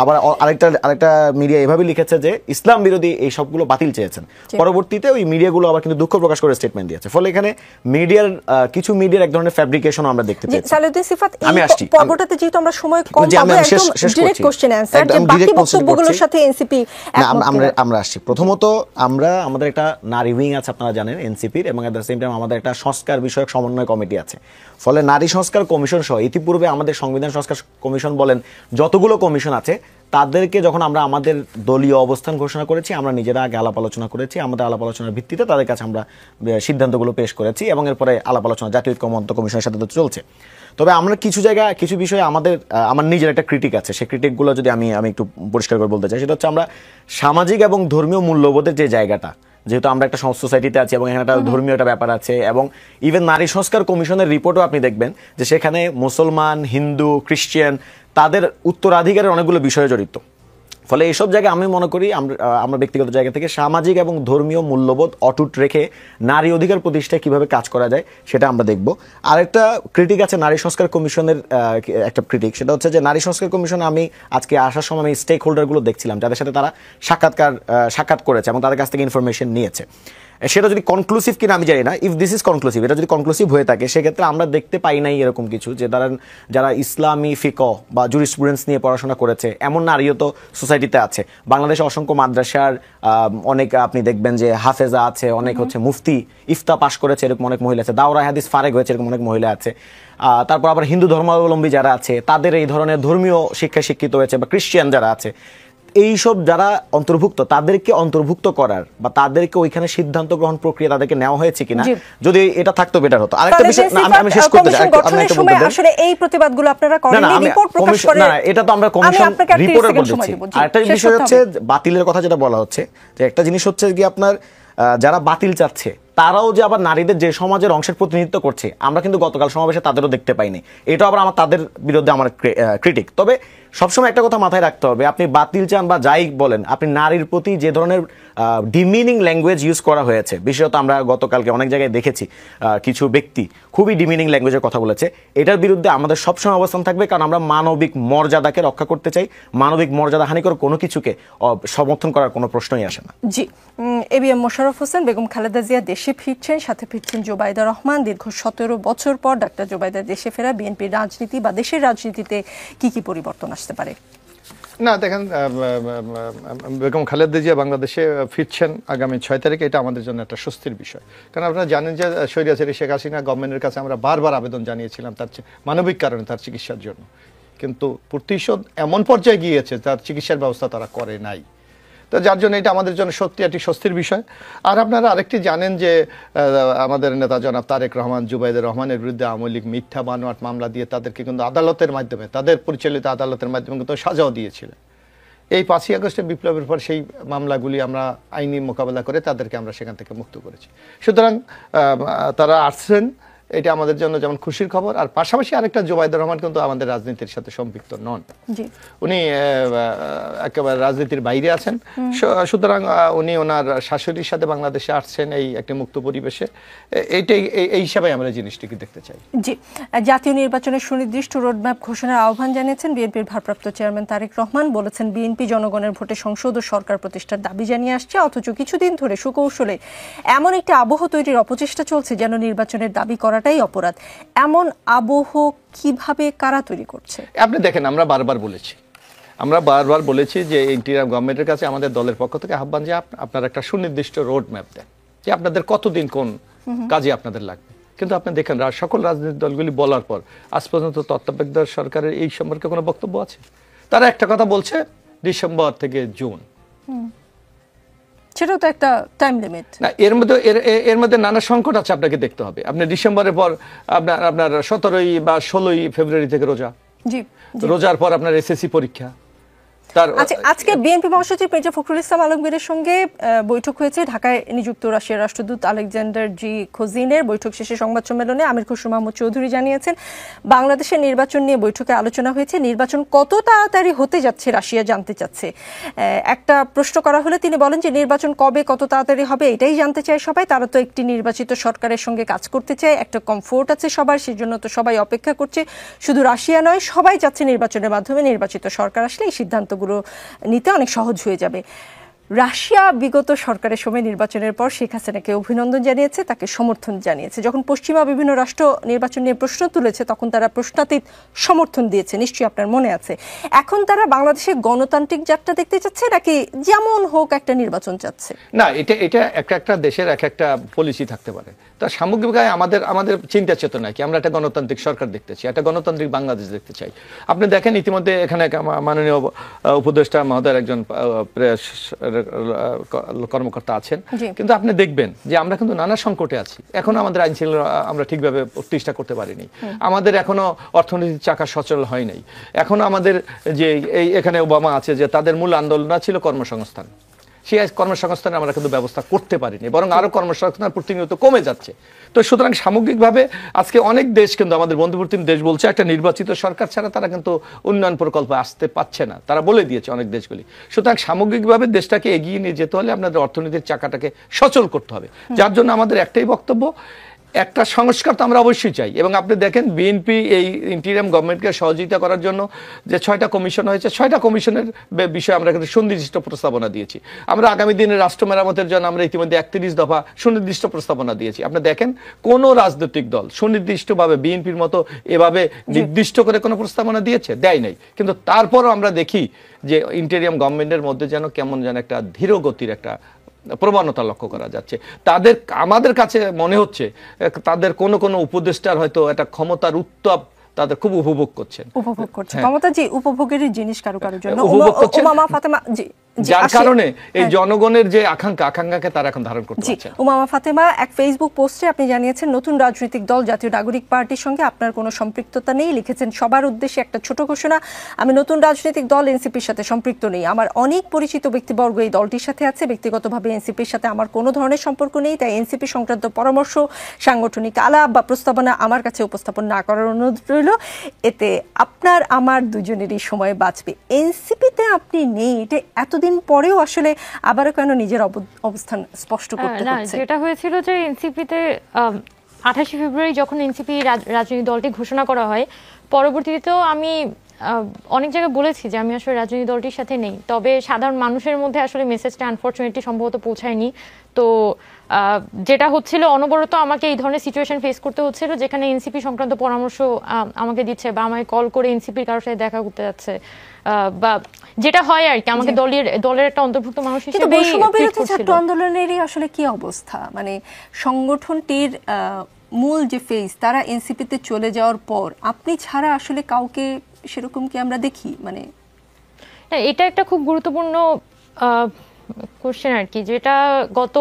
আবার আরেকটা মিডিয়া এভাবে লিখেছে যে ইসলাম বিরোধী এই সবগুলো বাতিল চেয়েছেন। পরবর্তীতে ওই মিডিয়াগুলো আবার কিন্তু দুঃখ প্রকাশ করে স্টেটমেন্ট দিয়েছে। ফলে এখানে কিছু মিডিয়ার এক ধরনের ফ্যাব্রিকেশন আমরা দেখতে পেয়েছি। সালেউদ্দিন সিফাত, আমি আসছি পর্বটাতে যেহেতু আমরা সময় কম পাবো, একদম ডিরেক্ট কোশ্চেন অ্যানসার, যে বাকি বক্তব্যগুলোর সাথে এনসিপি আমরা আসছি। প্রথমত আমাদের একটা নারী উইং আছে, আপনারা জানেন, এনসিপির, এবং এট দ্য সেম টাইম আমাদের একটা সংস্কার বিষয়ক সমন্বয় কমিটি আছে। ফলে নারী সংস্কার কমিশন সহ ইতিপূর্বে আমাদের সংবিধান সংস্কার কমিশন বলেন, যতগুলো কমিশন আছে তাদেরকে যখন আমরা আমাদের দলীয় অবস্থান ঘোষণা করেছি, আমরা নিজেরা আগে আলাপ আলোচনা করেছি, আমাদের আলাপ আলোচনার ভিত্তিতে তাদের কাছে আমরা সিদ্ধান্তগুলো পেশ করেছি, এবং এরপরে আলাপ আলোচনা জাতীয় ঐক্যমত্য কমিশনের সাথে তো চলছে। তবে আমরা কিছু বিষয়ে আমার নিজের একটা ক্রিটিক আছে। সেই ক্রিটিকগুলো যদি আমি একটু পরিষ্কার করে বলতে চাই, সেটা হচ্ছে আমরা সামাজিক এবং ধর্মীয় মূল্যবোধের যে জায়গাটা, যেহেতু আমরা একটা সোসাইটিতে আছি এবং এখানে একটা ধর্মীয় একটা ব্যাপার আছে, এবং ইভেন নারী সংস্কার কমিশনের রিপোর্টও আপনি দেখবেন যে সেখানে মুসলমান, হিন্দু, খ্রিস্টান তাদের উত্তরাধিকারের অনেকগুলো বিষয় জড়িত। ফলে এইসব জায়গায় আমি মনে করি আমরা ব্যক্তিগত জায়গা থেকে সামাজিক এবং ধর্মীয় মূল্যবোধ অটুট রেখে নারী অধিকার প্রতিষ্ঠায় কিভাবে কাজ করা যায় সেটা আমরা দেখব। আরেকটা ক্রিটিক আছে নারী সংস্কার কমিশনের, একটা ক্রিটিক, সেটা হচ্ছে যে নারী সংস্কার কমিশনে আমি আজকে আসার সময় আমি স্টেক হোল্ডারগুলো দেখছিলাম, যাদের সাথে তারা সাক্ষাৎ করেছে এবং তাদের কাছ থেকে ইনফরমেশন নিয়েছে। সেটা যদি কনক্লুসিভ কিনা আমি জানি না। ইফ দিস ইজ কনক্লুসিভ, এটা যদি কনক্লুসিভ হয়ে থাকে, সেক্ষেত্রে আমরা দেখতে পাই নাই এরকম কিছু যে যারা ইসলামী ফিকহ বা জুরিসপ্রুডেন্স নিয়ে পড়াশোনা করেছে এমন নারীও তো সোসাইটিতে আছে। বাংলাদেশে অসংখ্য মাদ্রাসার অনেক আপনি দেখবেন যে হাফেজা আছে, অনেক হচ্ছে মুফতি, ইফতা পাশ করেছে এরকম অনেক মহিলা আছে, দাওরা হাদিস ফারেক হয়েছে এরকম অনেক মহিলা আছে। তারপর আবার হিন্দু ধর্মাবলম্বী যারা আছে তাদের এই ধরনের ধর্মীয় শিক্ষায় শিক্ষিত হয়েছে, বা খ্রিস্টান যারা আছে, এইসব যারা অন্তর্ভুক্ত তাদেরকে অন্তর্ভুক্ত করার বা তাদেরকে ওইখানে সিদ্ধান্ত গ্রহণ প্রক্রিয়া তাদেরকে নেওয়া হয়েছে কিনা, যদি এটা থাকতো বেটার হতো। আরেকটা বিষয় আমি শেষ করতে চাই, আসলে এই প্রতিবাদগুলো আপনারা করেননি, রিপোর্ট প্রকাশ করে না, এটা তো আমরা কমিশন রিপোর্টের বলছি। আরেকটা বিষয় হচ্ছে বাতিলের কথা যেটা বলা হচ্ছে, যে একটা জিনিস হচ্ছে কি আপনার যারা বাতিল চাচ্ছে তারাও যে আবার নারীদের যে সমাজের অংশের প্রতিনিধিত্ব করছে, আমরা কিন্তু গতকাল সমাবেশে তাদেরও দেখতে পাইনি। এটা আবার তাদের বিরুদ্ধে আমার ক্রিটিক। তবে সবসময় একটা কথা মাথায় রাখতে হবে, আপনি বাতিল চান বা যাই বলেন, আপনি নারীর প্রতি যে ধরনের ডিমিনিং ল্যাঙ্গুয়েজ ইউজ করা হয়েছে, বিশেষত আমরা গতকালকে অনেক জায়গায় দেখেছি কিছু ব্যক্তি খুবই ডিমিনিং ল্যাঙ্গুয়েজের কথা বলেছে, এটার বিরুদ্ধে আমাদের সবসময় অবস্থান থাকবে, কারণ আমরা মানবিক মর্যাদাকে রক্ষা করতে চাই। মানবিক মর্যাদা হানিকর কোনো কিছুকে সমর্থন করার কোনো প্রশ্নই আসে না। জি, এবিএম মোশাররফ হোসেন, বেগম খালেদা জিয়া দেশে ফিরছেন, সাথে ফিরছেন জোবাইদা রহমান। দীর্ঘ 17 বছর পর ডাক্তার জোবাইদা দেশে ফেরা বিএনপির রাজনীতি বা দেশের রাজনীতিতে কি পরিবর্তন আসতে পারে? না দেখেন, বেগম খালেদা জিয়া বাংলাদেশে ফিরছেন আগামী 6 তারিখে, এটা আমাদের জন্য একটা স্বস্তির বিষয়। কারণ আপনারা জানেন যে স্বৈরাচারী শেখ হাসিনা গভর্নমেন্টের কাছে আমরা বারবার আবেদন জানিয়েছিলাম তার মানবিক কারণে তার চিকিৎসার জন্য, কিন্তু প্রতিশোধ এমন পর্যায়ে গিয়েছে তার চিকিৎসার ব্যবস্থা তারা করে নাই। তো যার জন্য এটা আমাদের জন্য সত্যি একটি স্বস্তির বিষয়। আর আপনারা আরেকটি জানেন যে আমাদের নেতা জনাব তারেক রহমান জুবাইদা রহমানের বিরুদ্ধে আওয়ামী লীগ মিথ্যা বানোয়াট মামলা দিয়ে তাদেরকে কিন্তু আদালতের মাধ্যমে, তাদের পরিচালিত আদালতের মাধ্যমে কিন্তু সাজাও দিয়েছিলেন। এই 5ই আগস্টের বিপ্লবের পর সেই মামলাগুলি আমরা আইনি মোকাবেলা করে তাদেরকে আমরা সেখান থেকে মুক্ত করেছি। সুতরাং তারা আসছেন, এটা আমাদের জন্য যেমন খুশির খবর। আর পাশাপাশি আরেকটা, জোবাইদা রহমান কিন্তু আমাদের রাজনীতির সাথে সম্পৃক্ত নন, উনি একেবারে রাজনীতির বাইরে আছেন। সুতরাং উনি ওনার শাশুড়ির সাথে বাংলাদেশে আসছেন এই একটি মুক্ত পরিবেশে, এই হিসাবে আমরা জিনিসটিকে দেখতে চাই। জি, জাতীয় নির্বাচনের সুনির্দিষ্ট রোডম্যাপ ঘোষণার আহ্বান জানিয়েছেন বিএনপির ভারপ্রাপ্ত চেয়ারম্যান তারেক রহমান। বলেছেন, বিএনপি জনগণের ভোটে সংসদ ও সরকার প্রতিষ্ঠার দাবি জানিয়ে আসছে, অথচ কিছুদিন ধরে সুকৌশলে এমন একটি আবহ তৈরির অপচেষ্টা চলছে যেন নির্বাচনের দাবি করাটাই অপরাধ। এমন আবহ কিভাবে কারা তৈরি করছে? আপনি দেখেন, আমরা বারবার বলেছি যে ইন্টিরিয়াম গভর্নমেন্টের কাছে আমাদের দলের পক্ষ থেকে আহ্বান যে আপনারা একটা সুনির্দিষ্ট রোড ম্যাপ দেন, যে আপনাদের কতদিন কোন কাজে আপনাদের লাগবে। কিন্তু আপনি দেখেন সকল রাজনৈতিক দলগুলি বলার পর আজ পর্যন্ত তত্ত্বাবধায়ক সরকারের এই সম্পর্কে কোনো বক্তব্য আছে? তারা একটা কথা বলছে, ডিসেম্বর থেকে জুন, সেটাও তো একটা টাইম লিমিট না। এর মধ্যে নানা সংকট আছে, আপনাকে দেখতে হবে। আপনি ডিসেম্বরের পর আপনার 17 বা 16 ফেব্রুয়ারি থেকে রোজা, রোজার পর আপনার এসএসসি পরীক্ষা, আজকে বিএনপি মহাসচিব মির্জা ফখরুল ইসলাম আলমগীরের সঙ্গে বৈঠক হয়েছে ঢাকায় নিযুক্ত রাশিয়ার রাষ্ট্রদূত আলেকজান্ডার জি খোজিনের। বৈঠক শেষে সংবাদ সম্মেলনে আমির খসরু মাহমুদ চৌধুরী জানিয়েছেন, বাংলাদেশের নির্বাচন নিয়ে বৈঠকে আলোচনা হয়েছে। নির্বাচন কত তাড়াতাড়ি হতে যাচ্ছে রাশিয়া জানতে চাচ্ছে। একটা প্রশ্ন করা হলে তিনি বলেন যে নির্বাচন কবে কত তাড়াতাড়ি হবে এটাই জানতে চায় সবাই। তারা তো একটি নির্বাচিত সরকারের সঙ্গে কাজ করতে চায়, একটা কমফোর্ট আছে সবার, সেজন্য তো সবাই অপেক্ষা করছে। শুধু রাশিয়া নয়, সবাই চাচ্ছে নির্বাচনের মাধ্যমে নির্বাচিত সরকার আসলে এই সিদ্ধান্তগুলো নিতে অনেক সহজ হয়ে যাবে। রাশিয়া বিগত সরকারের সময় নির্বাচনের পর শেখ হাসিনাকে অভিনন্দন জানিয়েছে, তাকে সমর্থন জানিয়েছে। যখন পশ্চিমা বিভিন্ন রাষ্ট্র নির্বাচন নিয়ে প্রশ্ন তুলেছে তখন তারা প্রশ্নাতীত সমর্থন দিয়েছে, নিশ্চয়ই আপনার মনে আছে। এখন তারা বাংলাদেশের গণতান্ত্রিক যাত্রা দেখতে চাচ্ছে নাকি যেমন হোক একটা নির্বাচন চাচ্ছে? না, এটা একটা দেশের একটা পলিসি থাকতে পারে। তা সামগ্রিকভাবে আমাদের চিন্তা চেতনা কি, আমরা একটা গণতান্ত্রিক সরকার দেখতে চাই, একটা গণতান্ত্রিক বাংলাদেশ দেখতে চাই। আপনি দেখেন ইতিমধ্যে এখানে মাননীয় উপদেষ্টা মহোদয়ের একজন প্রেস কর্মকর্তা আছেন, কিন্তু আপনি দেখবেন যে আমরা কিন্তু নানা সংকটে আছি। এখন আমাদের আইন শৃঙ্খলা আমরা ঠিকভাবে প্রতিষ্ঠা করতে পারিনি, আমাদের এখনো অর্থনীতির চাকা সচল হয় নাই। এখনো আমাদের যে এখানে ওবামা আছে যে তাদের মূল আন্দোলন ছিল কর্মসংস্থান, সেই কর্মসংস্থানে আমরা কিন্তু ব্যবস্থা করতে পারিনি, বরং আরো কর্মসংস্থান প্রতিনিয়ত কমে যাচ্ছে। তো সুতরাং সামগ্রিকভাবে আজকে অনেক দেশ কিন্তু আমাদের বন্ধুবর্তী দেশ বলছে একটা নির্বাচিত সরকার ছাড়া তারা কিন্তু উন্নয়ন প্রকল্পে আসতে পারছে না, তারা বলে দিয়েছে অনেক দেশগুলি। সুতরাং সামগ্রিকভাবে দেশটাকে এগিয়ে নিয়ে যেতে হলে আপনাদের অর্থনীতির চাকাটাকে সচল করতে হবে, যার জন্য আমাদের একটাই বক্তব্য, একটা সংস্কার তো আমরা অবশ্যই চাই। এবং আপনি দেখেন বিএনপি এই ইন্টিরিয়াম গভর্নমেন্টকে সহযোগিতা করার জন্য যে 6টা কমিশন হয়েছে, 6টা কমিশনের বিষয়ে আমরা কিন্তু সুনির্দিষ্ট প্রস্তাবনা দিয়েছি। আমরা আগামী দিনে রাষ্ট্র মেরামতের জন্য আমরা ইতিমধ্যে 31 দফা সুনির্দিষ্ট প্রস্তাবনা দিয়েছি। আপনি দেখেন কোন রাজনৈতিক দল সুনির্দিষ্টভাবে বিএনপির মতো এভাবে নির্দিষ্ট করে কোনো প্রস্তাবনা দিয়েছে? দেয় নাই। কিন্তু তারপরও আমরা দেখি যে ইন্টিরিয়াম গভর্নমেন্টের মধ্যে যেন কেমন যেন একটা ধীর গতির একটা প্রবণতা লক্ষ্য করা যাচ্ছে। আমাদের কাছে মনে হচ্ছে তাদের কোনো উপদেষ্টার হয়তো একটা ক্ষমতার উত্তাপ তাদের খুব উপভোগ করছেন। ক্ষমতা জি উপভোগের জিনিস কারো জন্য উমামা ফাতেমা জি, যার কারণে এই জনগণের যে আকাঙ্ক্ষাকে তারা এখন ধারণ করতে পারছে। উমামা ফাতেমা এক ফেসবুক পোস্টে আপনি জানিয়েছেন নতুন রাজনৈতিক দল জাতীয় নাগরিক পার্টির সঙ্গে আপনার কোনো সম্পৃক্ততা নেই। লিখেছেন সবার উদ্দেশ্যে একটা ছোট ঘোষণা, আমি নতুন রাজনৈতিক দল এনসিপির সাথে সম্পৃক্ত নেই। আমার অনেক পরিচিত ব্যক্তিবর্গ এই দলটির সাথে আছে, ব্যক্তিগতভাবে এনসিপির সাথে আমার কোনো ধরনের সম্পর্ক নেই। তাই এনসিপি সংক্রান্ত পরামর্শ, সাংগঠনিক আলাপ বা প্রস্তাবনা আমার কাছে উপস্থাপন না করার অনুরোধ রইল। এতে আপনার আমার দুজনেরই সময় বাঁচবে। এনসিপিতে আপনি নেই, এটা এতদিন পরেও আসলে আবারও কেন নিজের অবস্থান স্পষ্ট করতে হচ্ছে? যেটা হয়েছিল যে এনসিপিতে 28 ফেব্রুয়ারি যখন এনসিপি রাজনৈতিক দলটি ঘোষণা করা হয়, পরবর্তীতেও আমি অনেক জায়গায় বলেছি যে আমি আসলে রাজনৈতিক দলটির সাথে নেই। তবে সাধারণ মানুষের মধ্যে আসলে মেসেজটা আনফরচুনেটলি সম্ভবত পৌঁছায়নি। তো যেটা হচ্ছিল অনবরত আমাকে এই ধরনের সিচুয়েশন ফেস করতে হচ্ছিল যেখানে এনসিপি সংক্রান্ত পরামর্শ আমাকে দিচ্ছে বা আমায় কল করে এনসিপির কারোর সাথে দেখা করতে যাচ্ছে, বা যেটা হয় আর কি আমাকে দলের একটা অন্তর্ভুক্ত মানুষ হিসেবে। ছাত্র আন্দোলনেরই আসলে কি অবস্থা, মানে সংগঠনটির মূল যে ফেস তারা এনসিপিতে চলে যাওয়ার পর আপনি ছাড়া আসলে কাউকে সেরকম কি আমরা দেখি? মানে এটা একটা খুব গুরুত্বপূর্ণ কোশ্চেন আর কি, যেটা গত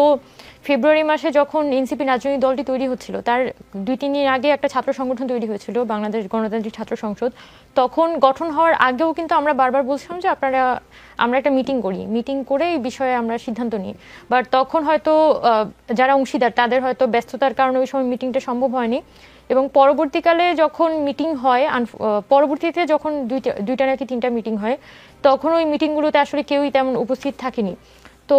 ফেব্রুয়ারি মাসে যখন এনসিপি রাজনৈতিক দলটি তৈরি হচ্ছিল তার 2-3 দিন আগে একটা ছাত্র সংগঠন তৈরি হয়েছিল, বাংলাদেশ গণতান্ত্রিক ছাত্র সংসদ। তখন গঠন হওয়ার আগেও কিন্তু আমরা বারবার বলছিলাম যে আমরা একটা মিটিং করে এই বিষয়ে আমরা সিদ্ধান্ত নিই। বাট তখন হয়তো যারা অংশীদার তাদের হয়তো ব্যস্ততার কারণে ওই সময় মিটিংটা সম্ভব হয়নি। এবং পরবর্তীকালে যখন মিটিং হয়, পরবর্তীতে যখন 2টা নাকি 3টা মিটিং হয়, তখন ওই মিটিংগুলোতে আসলে কেউই তেমন উপস্থিত থাকেনি। তো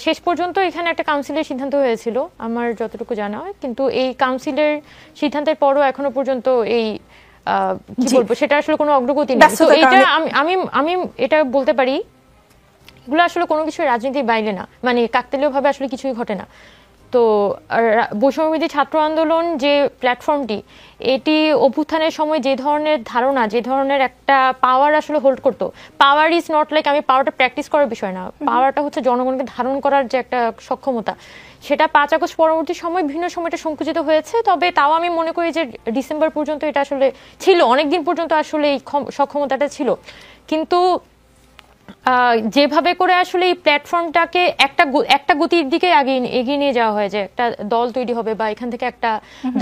শেষ পর্যন্ত এখানে একটা কাউন্সিলের সিদ্ধান্ত হয়েছিল আমার যতটুকু জানা হয়, কিন্তু এই কাউন্সিলের সিদ্ধান্তের পরও এখনো পর্যন্ত এই কি বলবো সেটা আসলে কোনো অগ্রগতি নেই। তো এটা আমি এটা বলতে পারি এগুলো আসলে কোনো কিছু রাজনীতির বাইরে না, মানে কাকতালীয় ভাবে আসলে কিছুই ঘটে না। তো বৈষম্যবিরোধী ছাত্র আন্দোলন যে প্ল্যাটফর্মটি, এটি অভ্যুত্থানের সময় যে ধরনের ধারণা, যে ধরনের একটা পাওয়ার আসলে হোল্ড করতো, পাওয়ার ইজ নট লাইক আমি পাওয়ারটা প্র্যাকটিস করার বিষয় না, পাওয়ারটা হচ্ছে জনগণকে ধারণ করার যে একটা সক্ষমতা, সেটা 5 আগস্ট পরবর্তী সময় বিভিন্ন সময়টা সংকুচিত হয়েছে। তবে তাও আমি মনে করি যে ডিসেম্বর পর্যন্ত এটা আসলে ছিল, অনেকদিন পর্যন্ত আসলে এই সক্ষমতাটা ছিল। কিন্তু যেভাবে করে আসলে এই প্ল্যাটফর্মটাকে একটা গতির দিকে এগিয়ে নিয়ে যাওয়া হয়, যে একটা দল তৈরি হবে বা এখান থেকে একটা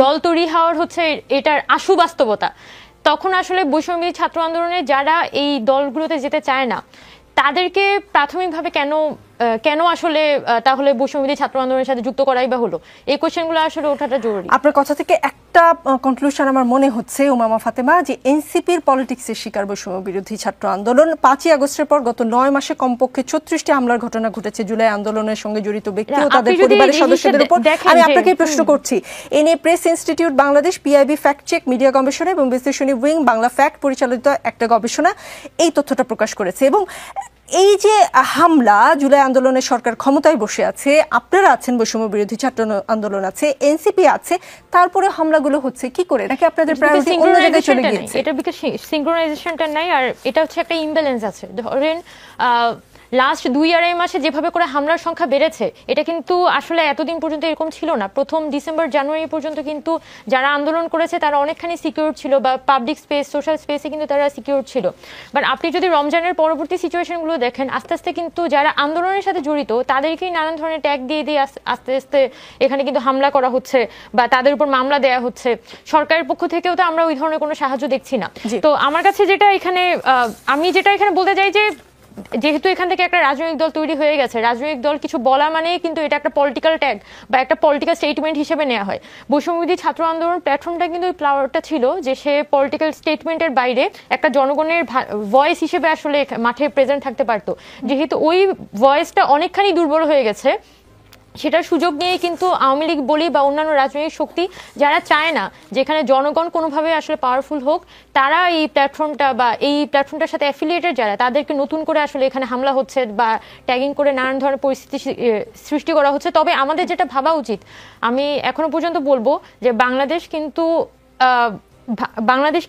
দল তৈরি হওয়ার হচ্ছে এটার আশু বাস্তবতা, তখন আসলে বৈষম্যবিরোধী ছাত্র আন্দোলনে যারা এই দলগুলোতে যেতে চায় না তাদেরকে প্রাথমিকভাবে কেন আসলে তাহলে বৈষম্যবিরোধী ছাত্র আন্দোলনের সাথে যুক্ত করাই বা হলো, এই কোশ্চেনগুলো আসলে ওঠাটা জরুরি। আপনার কথা থেকে একটা কনক্লুশন আমার মনে হচ্ছে উমামা ফাতেমা, যে এনসিপির পলিটিক্সের শিকার বৈষম্য বিরোধী ছাত্র আন্দোলন। 5ই আগস্টের পর গত 9 মাসে কমপক্ষে 36টি হামলার ঘটনা ঘটেছে জুলাই আন্দোলনের সঙ্গে জড়িত ব্যক্তি ও তাদের পরিবারের সদস্যদের উপর। আমি আপনাকে প্রশ্ন করছি, এ নিয়ে press institute Bangladesh, PIB fact check media গবেষণা এবং বিশ্লেষণী উইং বাংলা ফ্যাক্ট পরিচালিত একটা গবেষণা এই তথ্যটা প্রকাশ করেছে। এবং এই যে হামলা, জুলাই আন্দোলনে সরকার ক্ষমতায় বসে আছে, আপনারা আছেন, বৈষম্য বিরোধী ছাত্র আন্দোলন আছে, এনসিপি আছে, তারপরে হামলাগুলো হচ্ছে কি করে? নাকি আপনাদের প্রায়োরিটি অন্য জায়গায় চলে গিয়েছে? এটা বিকজ সিনক্রোনাইজেশনটা নাই, আর এটা হচ্ছে একটা ইমব্যালেন্স আছে। ধরেন লাস্ট 2-2.5 মাসে যেভাবে করে হামলার সংখ্যা বেড়েছে, এটা কিন্তু আসলে এতদিন পর্যন্ত এরকম ছিল না। প্রথম ডিসেম্বর জানুয়ারি পর্যন্ত কিন্তু যারা আন্দোলন করেছে তারা অনেকখানি সিকিউর ছিল, বা পাবলিক স্পেস সোশ্যাল স্পেসে কিন্তু তারা সিকিউর ছিল। বাট আপনি যদি রমজানের পরবর্তী সিচুয়েশনগুলো দেখেন, আস্তে আস্তে কিন্তু যারা আন্দোলনের সাথে জড়িত তাদেরকেই নানান ধরনের ট্যাগ দিয়ে আস্তে আস্তে এখানে কিন্তু হামলা করা হচ্ছে বা তাদের উপর মামলা দেওয়া হচ্ছে। সরকারের পক্ষ থেকেও তো আমরা ওই ধরনের কোনো সাহায্য দেখছি না। তো আমার কাছে আমি যেটা এখানে বলতে চাই যে, যেহেতু এখান থেকে একটা রাজনৈতিক দল তৈরি হয়ে গেছে, রাজনৈতিক দল কিছু বলা মানেই কিন্তু এটা একটা পলিটিক্যাল ট্যাগ বা একটা পলিটিক্যাল স্টেটমেন্ট হিসেবে নেওয়া হয়। বৈষম্যবিরোধী ছাত্র আন্দোলন প্ল্যাটফর্মটা কিন্তু ওই প্লাওয়ারটা ছিল যে সে পলিটিক্যাল স্টেটমেন্টের বাইরে একটা জনগণের ভয়েস হিসেবে আসলে মাঠে প্রেজেন্ট থাকতে পারতো। যেহেতু ওই ভয়েসটা অনেকখানি দুর্বল হয়ে গেছে, সেটার সুযোগ নিয়ে কিন্তু আওয়ামী লীগ বলি বা অন্যান্য রাজনৈতিক শক্তি যারা চায় না যেখানে জনগণ কোনোভাবে আসলে পাওয়ারফুল হোক, তারা এই প্ল্যাটফর্মটার সাথে অ্যাফিলিয়েটেড যারা, তাদেরকে নতুন করে আসলে এখানে হামলা হচ্ছে বা ট্যাগিং করে নানান ধরনের পরিস্থিতি সৃষ্টি করা হচ্ছে। তবে আমাদের যেটা ভাবা উচিত, আমি এখনো পর্যন্ত বলবো যে বাংলাদেশ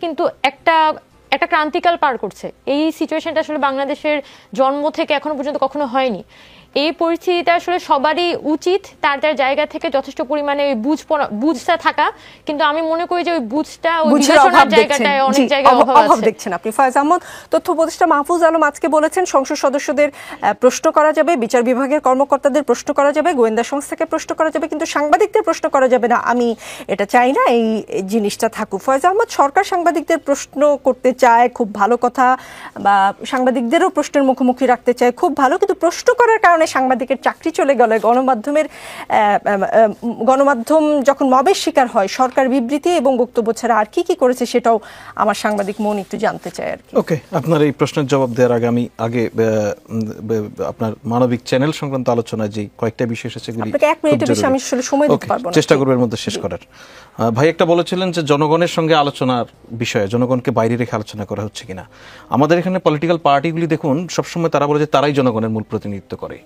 কিন্তু একটা ক্রান্তিকাল পার করছে। এই সিচুয়েশনটা আসলে বাংলাদেশের জন্ম থেকে এখনো পর্যন্ত কখনো হয়নি। এই পরিস্থিতিতে আসলে সবারই উচিত তার জায়গা থেকে যথেষ্ট পরিমাণে ওই বুঝটা থাকা, কিন্তু আমি মনে করি যে ওই বুঝটা জায়গাটায় অনেক জায়গায় অভাব দেখছেন আপনি। ফয়েজ আহমদ, তথ্য উপদেষ্টা মাহফুজ আলম আজকে বলেছেন সংসদ সদস্যদের প্রশ্ন করা যাবে, বিচার বিভাগের কর্মকর্তাদের প্রশ্ন করা যাবে, গোয়েন্দা সংস্থাকে প্রশ্ন করা যাবে, কিন্তু সাংবাদিকদের প্রশ্ন করা যাবে না। আমি এটা চাই না এই জিনিসটা থাকুক। ফয়েজ আহমদ, সরকার সাংবাদিকদের প্রশ্ন করতে চায়, খুব ভালো কথা, বা সাংবাদিকদেরও প্রশ্নের মুখোমুখি রাখতে চায়, খুব ভালো, কিন্তু প্রশ্ন করার কারণে সাংবাদিকের চাকরি চলে গেলে, গণমাধ্যম যখন মবের শিকার হয়, সরকার বিবৃতি এবং বক্তব্য ছাড়া আর কি করেছে সেটাও আমার সাংবাদিক মন একটু জানতে চায় আর কি। ওকে, আপনার এই প্রশ্নের জবাব দেওয়ার আগে আমি আপনার মানবিক চ্যানেল সংক্রান্ত আলোচনায় যে কয়েকটা বিষয় এসেছে, আপনাকে 1 মিনিটের বেশি আমি আসলে সময় দিতে পারবো না, চেষ্টা করবের মধ্যে শেষ করার। ভাই একটা বলেছিলেন যে জনগণের সঙ্গে আলোচনার বিষয়ে জনগণকে বাইরে রেখে আলোচনা করা হচ্ছে কিনা। আমাদের এখানে পলিটিক্যাল পার্টিগুলি দেখুন, সবসময় তারা বলে যে তারাই জনগণের মূল প্রতিনিধিত্ব করে।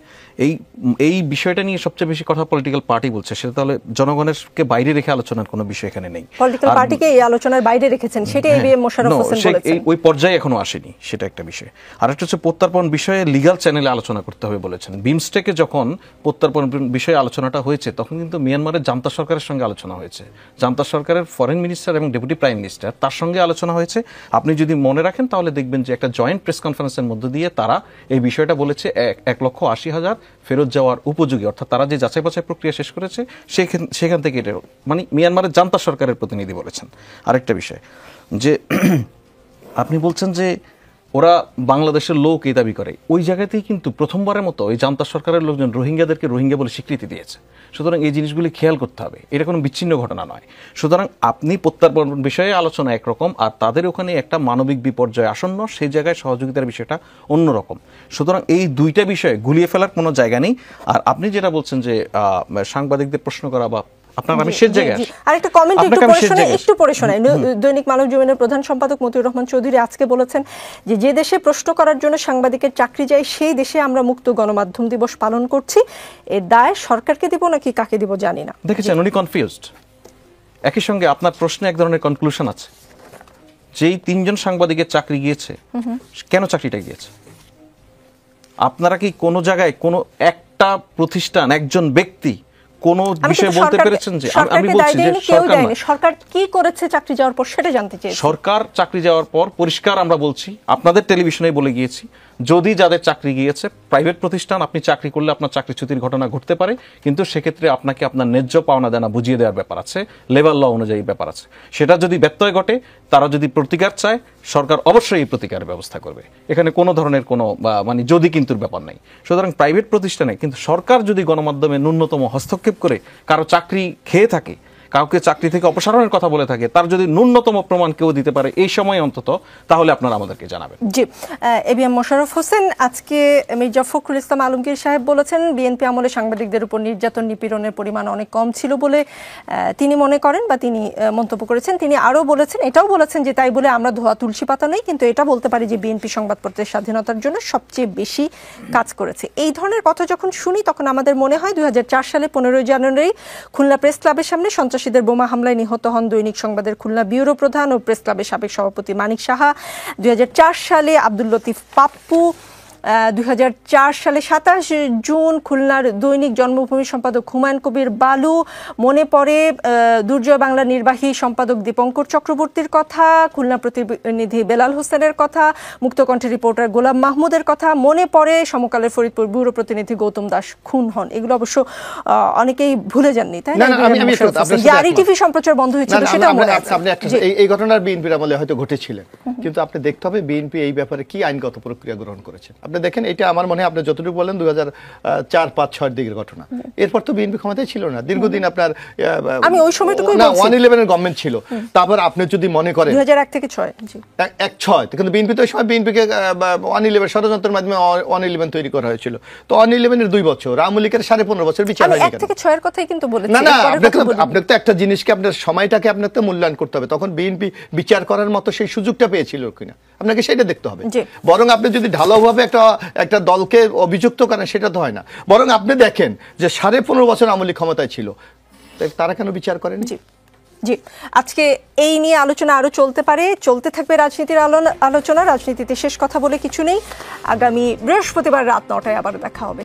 এই বিষয়টা নিয়ে সবচেয়ে বেশি কথা পলিটিক্যাল পার্টি বলছে, সেটা তাহলে জনগণেরকে বাইরে রেখে আলোচনার কোনো বিষয় এখানে নেই। পলিটিক্যাল পার্টিকে এই আলোচনার বাইরে রেখেছেন, সেটা এবিএম মোশাররফ হোসেন বলেছেন। ওই পর্যায়ে এখনো আসেনি, সেটা একটা বিষয়। আর একটা হচ্ছে প্রত্যার্পণ বিষয়ে লিগ্যাল চ্যানেলে আলোচনা করতে হবে বলেছেন। বিমস্টেকে যখন প্রত্যার্পণ বিষয়ে আলোচনাটা হয়েছে, তখন কিন্তু মিয়ানমারের জান্তা সরকারের সঙ্গে আলোচনা হয়েছে। জান্তা সরকারের ফরেন মিনিস্টার এবং ডেপুটি প্রাইম মিনিস্টার, তার সঙ্গে আলোচনা হয়েছে। আপনি যদি মনে রাখেন তাহলে দেখবেন যে একটা জয়েন্ট প্রেস কনফারেন্সের মধ্য দিয়ে তারা এই বিষয়টা বলেছে 1,80,000 ফেরত যাওয়ার উপযোগী, অর্থাৎ তারা যে যাচাই বাছাই প্রক্রিয়া শেষ করেছে সেখান থেকে এটা মানে মিয়ানমারের জান্তা সরকারের প্রতিনিধি বলেছেন। আরেকটা বিষয় যে আপনি বলছেন যে ওরা বাংলাদেশের লোক এই দাবি করে, ওই জায়গাতেই কিন্তু প্রথমবারের মতো এই জান্তা সরকারের লোকজন রোহিঙ্গাদেরকে রোহিঙ্গা বলে স্বীকৃতি দিয়েছে। সুতরাং এই জিনিসগুলি খেয়াল করতে হবে, এটা কোনো বিচ্ছিন্ন ঘটনা নয়। সুতরাং আপনি প্রত্যার্পণ বিষয়ে আলোচনা একরকম, আর তাদের ওখানে একটা মানবিক বিপর্যয় আসন্ন, সেই জায়গায় সহযোগিতার বিষয়টা অন্যরকম। সুতরাং এই দুইটা বিষয়ে গুলিয়ে ফেলার কোনো জায়গা নেই। আর আপনি যেটা বলছেন যে সাংবাদিকদের প্রশ্ন করা বা আরেকটা কমেন্ট একটু পড়ে শোনাই। দৈনিক মানবজমিনের প্রধান সম্পাদক মতিউর রহমান চৌধুরী আজকে বলেছেন যে দেশে প্রশ্ন করার জন্য সাংবাদিকের চাকরি যায়, সেই দেশে আমরা মুক্ত গণমাধ্যম দিবস পালন করছি। এর দায় সরকারকে দিব নাকি কাকে দিব জানি না। দেখেছেন উনি কনফিউজড। একই সঙ্গে আপনার প্রশ্নে এক ধরনের কনক্লুশন আছে। যেই 3 জন সাংবাদিকের চাকরি গিয়েছে, কেন চাকরিটা গিয়েছে? আপনারা কি কোনো জায়গায় কোনো একটা প্রতিষ্ঠান, একজন ব্যক্তি কোন বিষয়ে বলতে পেরেছেন যে আমি বলছি যে সরকার কি করেছে চাকরি যাওয়ার পর সেটা জানতে চাই। সরকার চাকরি যাওয়ার পর পরিষ্কার আমরা বলছি, আপনাদের টেলিভিশনে বলে গিয়েছি যদি যাদের চাকরি গিয়েছে, প্রাইভেট প্রতিষ্ঠান, আপনি চাকরি করলে আপনার চাকরিচ্যুতির ঘটনা ঘটতে পারে, কিন্তু সেক্ষেত্রে আপনাকে আপনার ন্যায্য পাওনা দেনা বুঝিয়ে দেওয়ার ব্যাপার আছে, লেবার ল অনুযায়ী ব্যাপার আছে। সেটা যদি ব্যত্যয় ঘটে, তারা যদি প্রতিকার চায়, সরকার অবশ্যই এই প্রতিকারের ব্যবস্থা করবে। এখানে কোনো ধরনের কোনো মানে যদি কিন্তুর ব্যাপার নাই। সুতরাং প্রাইভেট প্রতিষ্ঠানে কিন্তু সরকার যদি গণমাধ্যমে ন্যূনতম হস্তক্ষেপ করে কারো চাকরি খেয়ে থাকে, কাউকে চাকরি থেকে অপসারণের কথা বলে থাকে, তার যদি ন্যূনতম প্রমাণ কেউ দিতে পারে এই সময় অন্তত, তাহলে আপনারা আমাদেরকে জানাবেন। জি, এবিএম মোশাররফ হোসেন, আজকে মির্জা ফখরুল ইসলাম আলমগীর সাহেব বলেছেন বিএনপি আমলে সাংবাদিকদের উপর নির্যাতন নিপীড়নের পরিমাণ অনেক কম ছিল বলে তিনি মনে করেন বা তিনি মন্তব্য করেছেন। তিনি আরও বলেছেন, এটাও বলেছেন যে তাই বলে আমরা ধোয়া তুলসী পাতা নই, কিন্তু এটা বলতে পারি যে বিএনপি সংবাদপত্রের স্বাধীনতার জন্য সবচেয়ে বেশি কাজ করেছে। এই ধরনের কথা যখন শুনি তখন আমাদের মনে হয় 2004 সালে 15 জানুয়ারি খুলনা প্রেস ক্লাবের সামনে সন্ত্রাসীদের বোমা হামলায় নিহত হন দৈনিক সংবাদের খুলনা ব্যুরো প্রধান ও প্রেস ক্লাবের সাবেক সভাপতি মানিক সাহা। 2004 সালে আব্দুল লতিফ পাপ্পু। 2004 সালে 27 জুন খুলনার দৈনিক জন্মভূমি সম্পাদক হুমায়ুন কবির বালু। মনে পড়ে দুর্জয় বাংলা নির্বাহী সম্পাদক দীপঙ্কর চক্রবর্তীর কথা, খুলনা প্রতিনিধি বেলাল হোসেনের কথা, মুক্তকণ্ঠের রিপোর্টার গোলাম মাহমুদের কথা। মনে পড়ে সমকালের ফরিদপুর ব্যুরো প্রতিনিধি গৌতম দাস খুন হন। এগুলো অবশ্য অনেকেই ভুলে যাননি, তাই না? আরটিভি সম্প্রচার বন্ধ হয়েছিল, সেটা মনে আছে। এই ঘটনার বিএনপির আমলে হয়তো ঘটেছিলেন, কিন্তু আপনি দেখতে হবে বিএনপি এই ব্যাপারে কি আইনগত প্রক্রিয়া গ্রহণ করেছে। আপনি দেখেন, এটা আমার মনে হয় আপনি যতটুকু বলেন 2004-5-6 দিকের ঘটনা। এরপর তো বিএনপি ক্ষমতায় ছিল না দীর্ঘদিন। আপনার আমি ওই সময়টুকুই না 111 এর গভর্নমেন্ট ছিল। তারপর আপনি যদি মনে করেন 2001 থেকে 6, জি 1-6, কিন্তু বিএনপি তো ওই সময় বিএনপিকে 111 ষড়যন্ত্রের মাধ্যমে 111 তৈরি করা হয়েছিল। তো 111 এর 2 বছর, আওয়ামী লীগের 15.5 বছর বিচার হয়নি কেন? 1 থেকে 6 এর কথাই কিন্তু বলেছি। না, আপনাকে তো একটা জিনিসকে আপনার সময়টাকে আপনাকে মূল্যায়ন করতে হবে। তখন বিএনপি বিচার করার মতো সেই সুযোগটা পেয়েছিল কিনা আপনাকে সেটা দেখতে হবে। বরং আপনি যদি ঢালাওভাবে একটা দলকে অভিযুক্ত করেন, সেটা তো হয় না। বরং আপনি দেখেন যে 15.5 বছর আওয়ামী লীগ ক্ষমতায় ছিল, তারা কেন বিচার করেন? জি, আজকে এই নিয়ে আলোচনা আরো চলতে পারে, চলতে থাকবে রাজনীতির আলোচনা। রাজনীতিতে শেষ কথা বলে কিছু নেই। আগামী বৃহস্পতিবার রাত 9টায় আবার দেখা হবে।